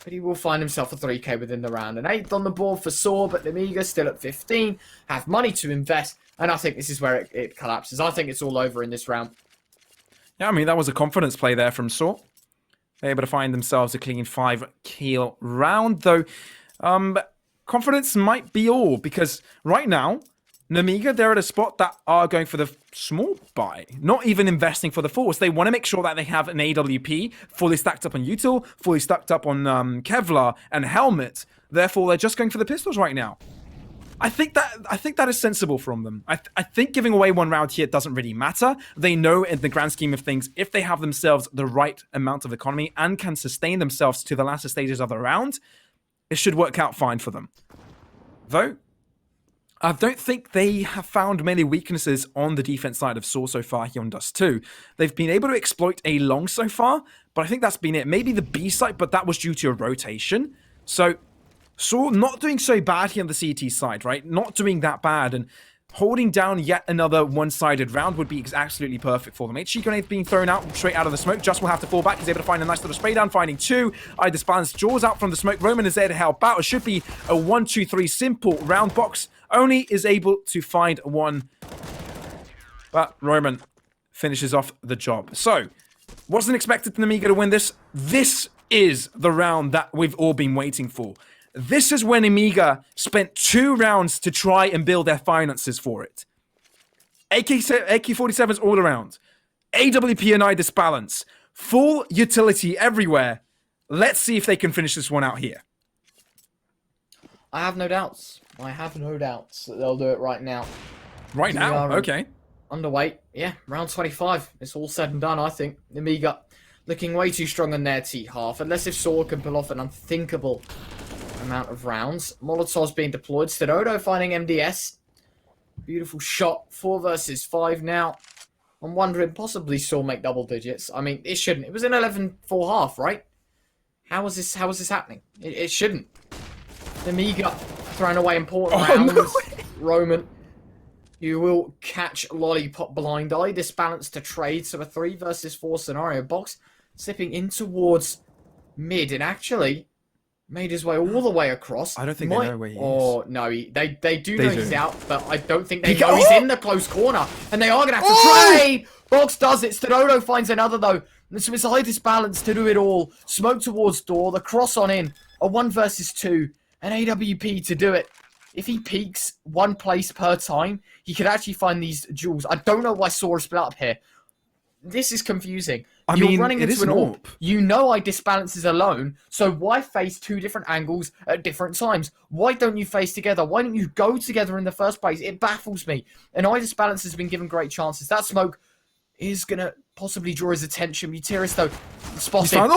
but he will find himself a 3k within the round. An 8th on the board for Saw, but Nemiga still at 15, have money to invest, and I think this is where it collapses. I think it's all over in this round. Yeah, I mean, that was a confidence play there from Saw. They're able to find themselves a clean 5-kill round, though confidence might be all, because right now, Nemiga, they're at a spot that are going for the small buy, not even investing for the force. They want to make sure that they have an AWP fully stacked up on Util, fully stacked up on Kevlar and Helmet. Therefore, they're just going for the pistols right now. I think that is sensible from them. I think giving away 1 round here doesn't really matter. They know in the grand scheme of things, if they have themselves the right amount of economy and can sustain themselves to the latter stages of the round, it should work out fine for them. Though, I don't think they have found many weaknesses on the defense side of Saw so far here on DUST2. They've been able to exploit A long so far, but I think that's been it. Maybe the B site, but that was due to a rotation. So, Saw not doing so bad here on the CT side, right? Not doing that bad, and holding down yet another one-sided round would be absolutely perfect for them. HG grenade being thrown out straight out of the smoke. Just will have to fall back. He's able to find a nice little spray down, finding 2. Idis balance jaws out from the smoke. Roman is there to help out. It should be a 1-2-3 simple round box. Only is able to find 1. But Roman finishes off the job. So, Wasn't expected Nemiga to win this. This is the round that we've all been waiting for. This is when Nemiga spent 2 rounds to try and build their finances for it. AK-47s all around. AWP and IDIS balance. Full utility everywhere. Let's see if they can finish this one out here. I have no doubts. I have no doubts that they'll do it right now. Right now? Okay. Underweight. Yeah, round 25. It's all said and done, I think. Nemiga looking way too strong on their T-half. Unless if Saw can pull off an unthinkable amount of rounds. Molotov's being deployed. Stedodo finding MDS. Beautiful shot. 4 versus 5 now. I'm wondering, possibly Saw make double digits. I mean, it shouldn't. It was an 11-4 half, right? How is this happening? It shouldn't. Nemiga throwing away important rounds. No. Roman, you will catch Lollipop Blind Eye. This balance to trade, so a 3 versus 4 scenario. Box slipping in towards mid and actually made his way all the way across. I don't think they know where he is. Oh, no, they do know he's out, but I don't think they He know go- he's in the close corner. And they are going to have to trade! Box does it. Stedodo finds another, though. So it's a high disbalance to do it all. Smoke towards door, the cross on in. A 1 versus 2. An AWP to do it. If he peaks 1 place per time, he could actually find these jewels. I don't know why Saw is split up here. This is confusing. You're running into an AWP. You know I disbalances alone, so why face 2 different angles at different times? Why don't you face together? Why don't you go together in the first place? It baffles me. And I disbalance has been given great chances. That smoke is going to possibly draw his attention. Mutiris, though, spotted. Oh,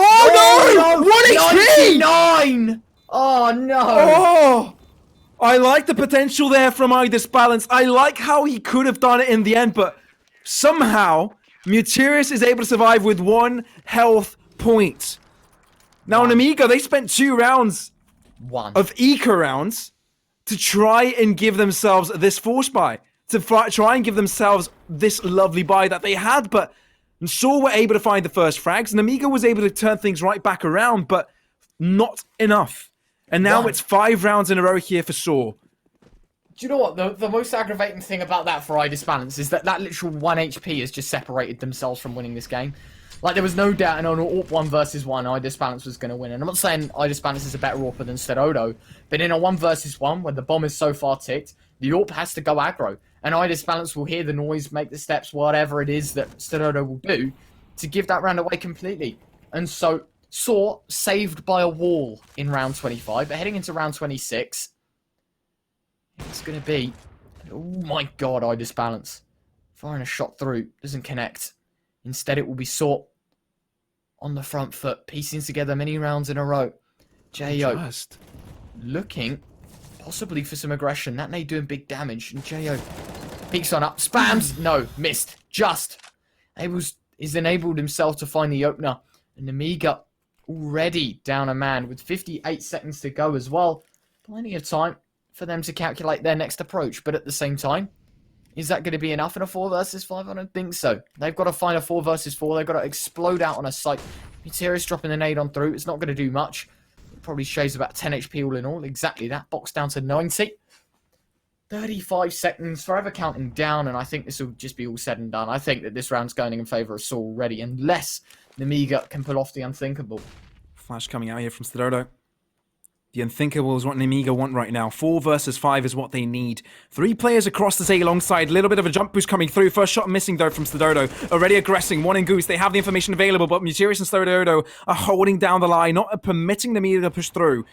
no! 1 HP! 99! Oh, no! Oh! I like the potential there from IDIS balance. I like how he could have done it in the end, but somehow Mutiris is able to survive with 1 health point. Now, Nemiga, they spent 2 rounds of eco rounds to try and give themselves this force buy, to try and give themselves this lovely buy that they had, but Saw were able to find the first frags. Nemiga was able to turn things right back around, but not enough. And now it's 5 rounds in a row here for Saw. Do you know what? The most aggravating thing about that for IDIS balance is that literal 1 HP has just separated themselves from winning this game. Like, there was no doubt in an AWP 1 versus 1, IDIS balance was going to win. And I'm not saying IDIS balance is a better AWPer than Stedodo, but in a 1 versus 1, when the bomb is so far ticked, the AWP has to go aggro. And IDIS balance will hear the noise, make the steps, whatever it is that Stedodo will do, to give that round away completely. And so, Saw saved by a wall in round 25, but heading into round 26, it's going to be, oh my god, IDIS balance. Firing a shot through, doesn't connect. Instead, it will be Saw on the front foot, piecing together many rounds in a row. J.O. looking possibly for some aggression. That nade doing big damage. And J.O. peeks on up, spams. No, missed. Just. He's enabled himself to find the opener. And Nemiga already down a man with 58 seconds to go as well. Plenty of time for them to calculate their next approach. But at the same time, is that going to be enough in a 4 versus 5? I don't think so. They've got to find a 4 versus 4. They've got to explode out on a site. Mutiris dropping the nade on through. It's not going to do much. It probably shaves about 10 HP all in all. Exactly that. Box down to 90. 35 seconds. Forever counting down. And I think this will just be all said and done. I think that this round's going in favour of Saw already. Unless Nemiga can pull off the unthinkable. Flash coming out here from Stedodo. The unthinkable is what Nemiga want right now. 4 versus 5 is what they need. 3 players across the A alongside. A little bit of a jump boost coming through. First shot missing though from Stedodo. Already aggressing. 1 in Goose. They have the information available, but Mutiris and Stedodo are holding down the line, not permitting Nemiga to push through.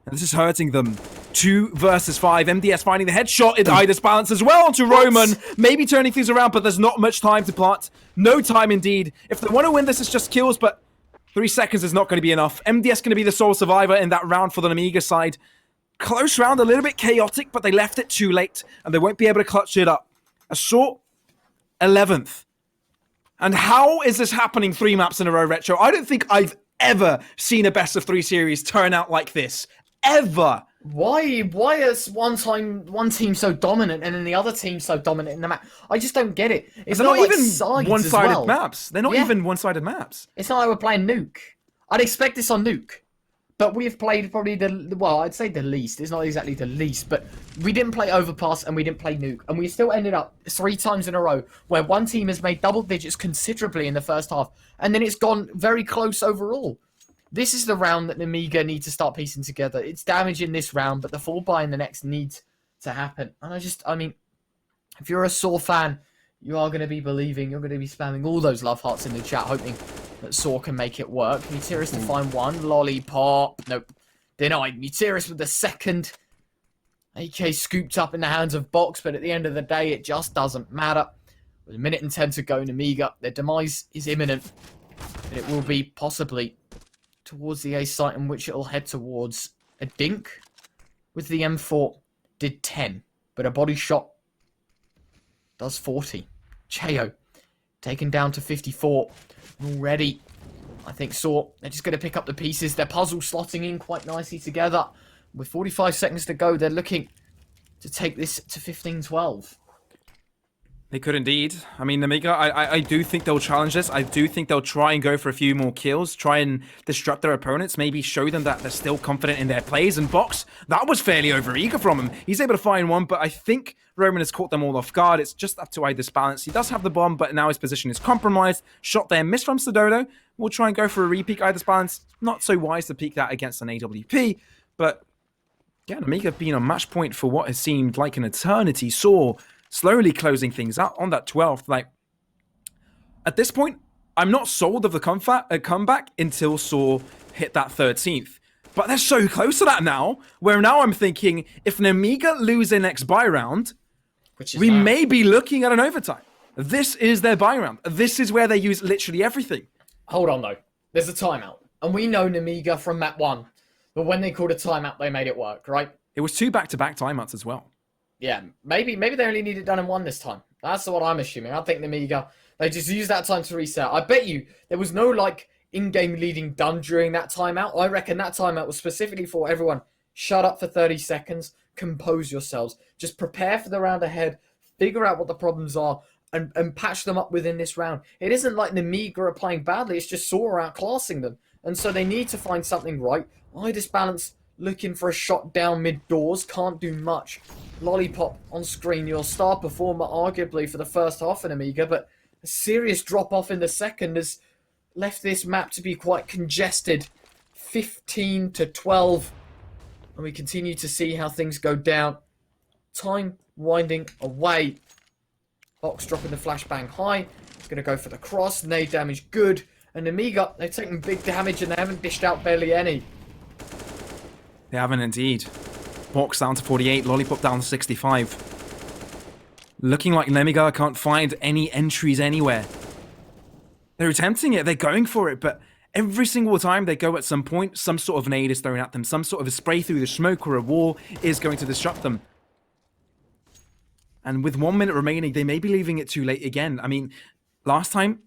And this is hurting them. 2 versus 5. MDS finding the headshot in IDIS balance as well onto Roman. Maybe turning things around, but there's not much time to plot. No time indeed. If they want to win this, it's just kills, but 3 seconds is not going to be enough. MDS going to be the sole survivor in that round for the Nemiga side. Close round, a little bit chaotic, but they left it too late, and they won't be able to clutch it up. A short 11th. And how is this happening 3 maps in a row, Retro? I don't think I've ever seen a best of 3 series turn out like this. Ever. Why is one team so dominant and then the other team so dominant in the map? I just don't get it. It's They're not not like even one-sided well. maps. They're not even one-sided maps. It's not like we're playing Nuke. I'd expect this on Nuke. but we have played probably well, I'd say the least. It's not exactly the least, but we didn't play Overpass and we didn't play Nuke. And we still ended up 3 times in a row where one team has made double digits considerably in the first half. And then it's gone very close overall. This is the round that Nemiga need to start piecing together. It's damaging this round, but the fall buy in the next needs to happen. And I mean, if you're a Saw fan, you are going to be believing, you're going to be spamming all those love hearts in the chat, hoping that Saw can make it work. Mutiris to find one. Lollipop. Nope. Denied. Mutiris with the second. AK scooped up in the hands of Box, but at the end of the day, it just doesn't matter. With 1 minute and 10 to go, Nemiga, their demise is imminent. And it will be possibly towards the A site in which it will head towards. A Dink with the M4 did 10, but a body shot does 40. Cheo taken down to 54 already. I think Saw, they're just going to pick up the pieces. Their puzzle slotting in quite nicely together. With 45 seconds to go, they're looking to take this to 15-12. They could indeed. I mean, Nemiga, I do think they'll challenge this. I do think they'll try and go for a few more kills, try and disrupt their opponents, maybe show them that they're still confident in their plays. And Box, that was fairly overeager from him. He's able to find one, but I think Roman has caught them all off guard. It's just up to this balance. He does have the bomb, but now his position is compromised. Shot there, missed from Sododo. We'll try and go for a re-peek this balance. Not so wise to peek that against an AWP, but yeah, Nemiga being on match point for what has seemed like an eternity. Saw slowly closing things out on that 12th. Like, at this point, I'm not sold of the comeback until Saw hit that 13th. But they're so close to that now, where now I'm thinking, if Nemiga lose their next buy round, we may be looking at an overtime. This is their buy round. This is where they use literally everything. Hold on, though. There's a timeout. And we know Nemiga from map 1. But when they called a timeout, they made it work, right? It was 2 back-to-back timeouts as well. Yeah, maybe they only need it done in 1 this time. That's what I'm assuming. I think Nemiga, they just used that time to reset. I bet you there was no, like, in-game leading done during that timeout. I reckon that timeout was specifically for everyone. Shut up for 30 seconds. Compose yourselves. Just prepare for the round ahead. Figure out what the problems are. And patch them up within this round. It isn't like Nemiga are playing badly. It's just Saw are outclassing them. And so they need to find something right. Idis Balance looking for a shot down mid-doors. Can't do much. Lollipop on screen. Your star performer arguably for the first half in Nemiga. But a serious drop-off in the second has left this map to be quite congested. 15-12. And we continue to see how things go down. Time winding away. Box dropping the flashbang high. Going to go for the cross. Nade damage good. And Nemiga, they've taken big damage and they haven't dished out barely any. They haven't indeed. Box down to 48. Lollipop down to 65. Looking like Nemiga can't find any entries anywhere. They're attempting it. They're going for it. But every single time they go at some point, some sort of nade is thrown at them. Some sort of a spray through the smoke or a wall is going to disrupt them. And with 1 minute remaining, they may be leaving it too late again. I mean, last time,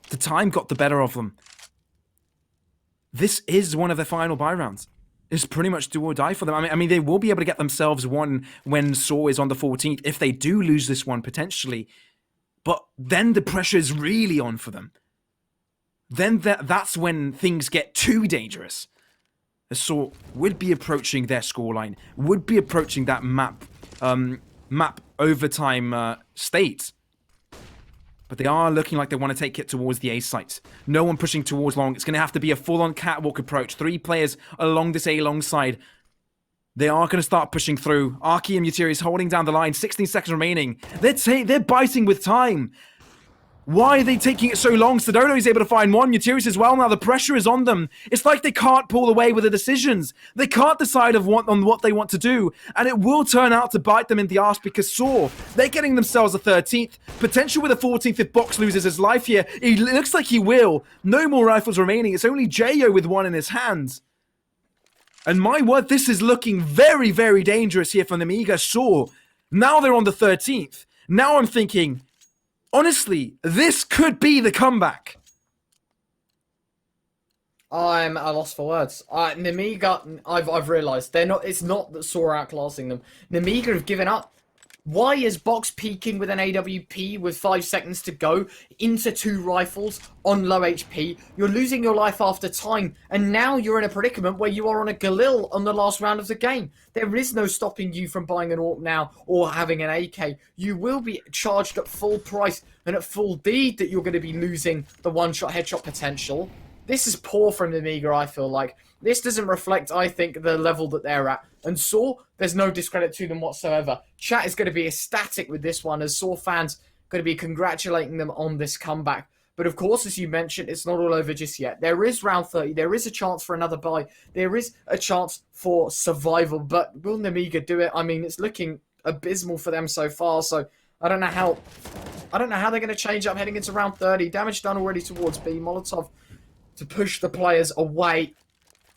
the time got the better of them. This is one of their final buy rounds. It's pretty much do or die for them. I mean, they will be able to get themselves one when Saw is on the 14th, if they do lose this one, potentially. But then the pressure is really on for them. Then that's when things get too dangerous. Saw would be approaching their scoreline, would be approaching that map overtime state. But they are looking like they want to take it towards the A site. No one pushing towards long. It's going to have to be a full-on catwalk approach. 3 players along this A long side. They are going to start pushing through. Arky and Mutiris holding down the line. 16 seconds remaining. They're biting with time. Why are they taking it so long? Sododo is able to find one. Mutiris as well. Now the pressure is on them. It's like they can't pull away with the decisions. They can't decide on what they want to do. And it will turn out to bite them in the arse because Saw, they're getting themselves a 13th. Potential with a 14th if Box loses his life here. It looks like he will. No more rifles remaining. It's only Jayo with one in his hands. And my word, this is looking very, very dangerous here for Nemiga. Saw, now they're on the 13th. Now I'm thinking, honestly, this could be the comeback. I'm at a loss for words. Nemiga, I've realised they're not. It's not that Saw are outclassing them. Nemiga have given up. Why is Box peeking with an AWP with 5 seconds to go into 2 rifles on low HP? You're losing your life after time, and now you're in a predicament where you are on a Galil on the last round of the game. There is no stopping you from buying an AWP now or having an AK. You will be charged at full price and at full deed that you're going to be losing the one-shot headshot potential. This is poor from Nemiga, I feel like. This doesn't reflect, I think, the level that they're at. And Saw, there's no discredit to them whatsoever. Chat is going to be ecstatic with this one, as Saw fans are going to be congratulating them on this comeback. But of course, as you mentioned, it's not all over just yet. There is round 30. There is a chance for another buy. There is a chance for survival. But will Nemiga do it? I mean, it's looking abysmal for them so far. So I don't know how they're going to change up heading into round 30. Damage done already towards B. Molotov to push the players away.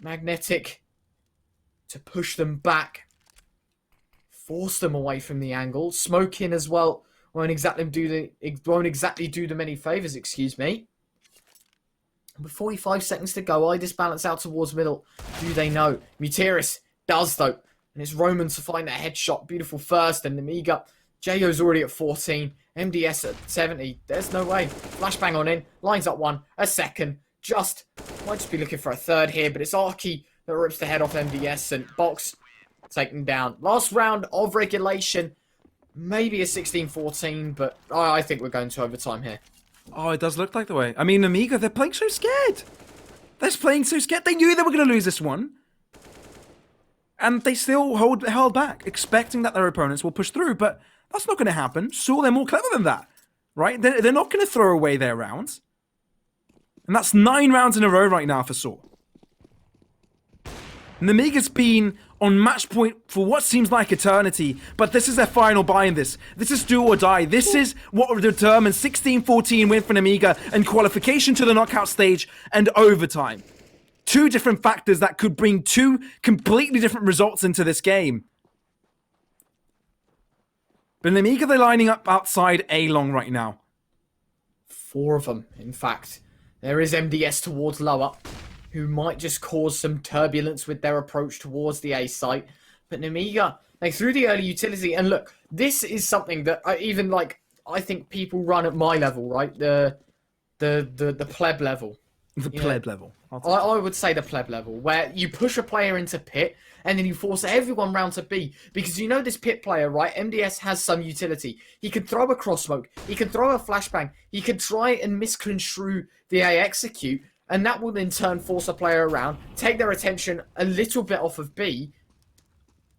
Magnetic to push them back. Force them away from the angle. Smoke in as well. Won't exactly do them any favours, excuse me. With 45 seconds to go, I disbalance out towards middle. Do they know? Muteris does though. And it's Roman to find that headshot. Beautiful first. And Nemiga. Jayo's already at 14. MDS at 70. There's no way. Flashbang on in. Lines up one. A second. Might just be looking for a third here. But it's Arky that rips the head off MDS. And Box taken down. Last round of regulation. Maybe a 16-14. But I think we're going to overtime here. Oh, it does look like the way. I mean, Nemiga, they're playing so scared. They're playing so scared. They knew they were going to lose this one. And they still held back, expecting that their opponents will push through. But that's not going to happen. So they're more clever than that, right? They're not going to throw away their rounds. And that's 9 rounds in a row right now for Saw. Nemiga's been on match point for what seems like eternity, but this is their final buy in this. This is do or die. This is what will determine 16-14 win for Nemiga and qualification to the knockout stage and overtime. 2 different factors that could bring 2 completely different results into this game. But Nemiga, they're lining up outside A-long right now. 4 of them, in fact. There is MDS towards lower, who might just cause some turbulence with their approach towards the A site. But Nemiga, they threw the early utility. And look, this is something that I think people run at my level, right? The pleb level. The pleb level. I would say the pleb level, where you push a player into pit and then you force everyone round to B. Because you know this pit player, right? MDS has some utility. He can throw a cross smoke. He can throw a flashbang. He can try and misconstrue the A execute. And that will in turn force a player around, take their attention a little bit off of B.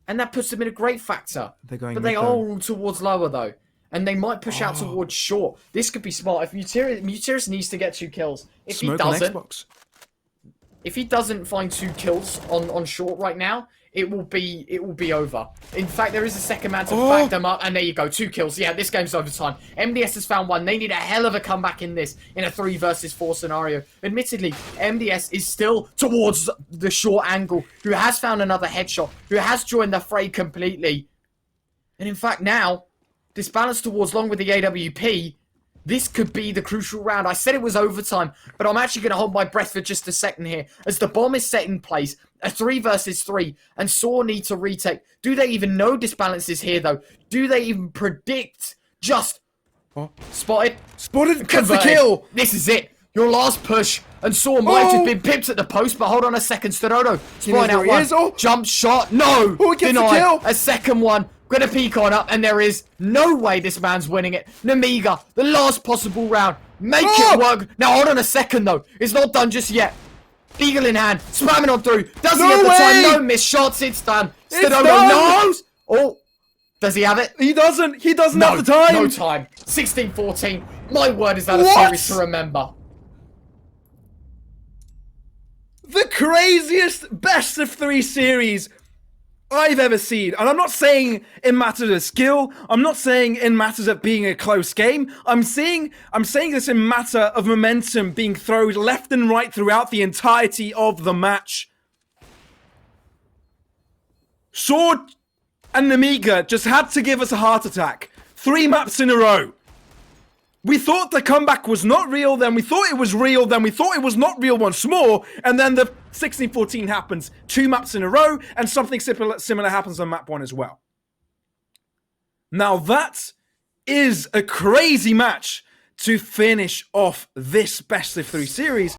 And that puts them in a great factor. But they are all towards lower though. And they might push out towards short. This could be smart. If Muteris needs to get 2 kills. If he doesn't find 2 kills on short right now, it will be over. In fact, there is a second man to back them up, and there you go, 2 kills. Yeah, this game's overtime. MDS has found 1. They need a hell of a comeback in this, in a 3 versus 4 scenario. Admittedly, MDS is still towards the short angle, who has found another headshot, who has joined the fray completely. And in fact, now, this balance towards long with the AWP, this could be the crucial round. I said it was overtime, but I'm actually going to hold my breath for just a second here. As the bomb is set in place, a 3 versus 3, and Saw need to retake. Do they even know disbalance is here, though? Do they even predict? Just spotted. Gets the kill. This is it. Your last push. And Saw might have been pipped at the post, but hold on a second. Stododo spotting out one. Jump shot. No. Gets the kill. A second one. Gonna peek on up, and there is no way this man's winning it. Nemiga, the last possible round. Make it work. Now, hold on a second, though. It's not done just yet. Eagle in hand, spamming on through. Does he have the time? No miss shots. It's done. Stododo knows. Oh, does he have it? He doesn't. He doesn't have the time. No time. 16-14. My word, is that a series to remember. The craziest best of 3 series I've ever seen. And I'm not saying in matters of skill. I'm not saying in matters of being a close game. I'm saying this in matter of momentum being thrown left and right throughout the entirety of the match. Sword and Nemiga just had to give us a heart attack. 3 maps in a row. We thought the comeback was not real, then we thought it was real, then we thought it was not real once more, and then the 16-14 happens 2 maps in a row, and something similar happens on map 1 as well. Now that is a crazy match to finish off this best of 3 series.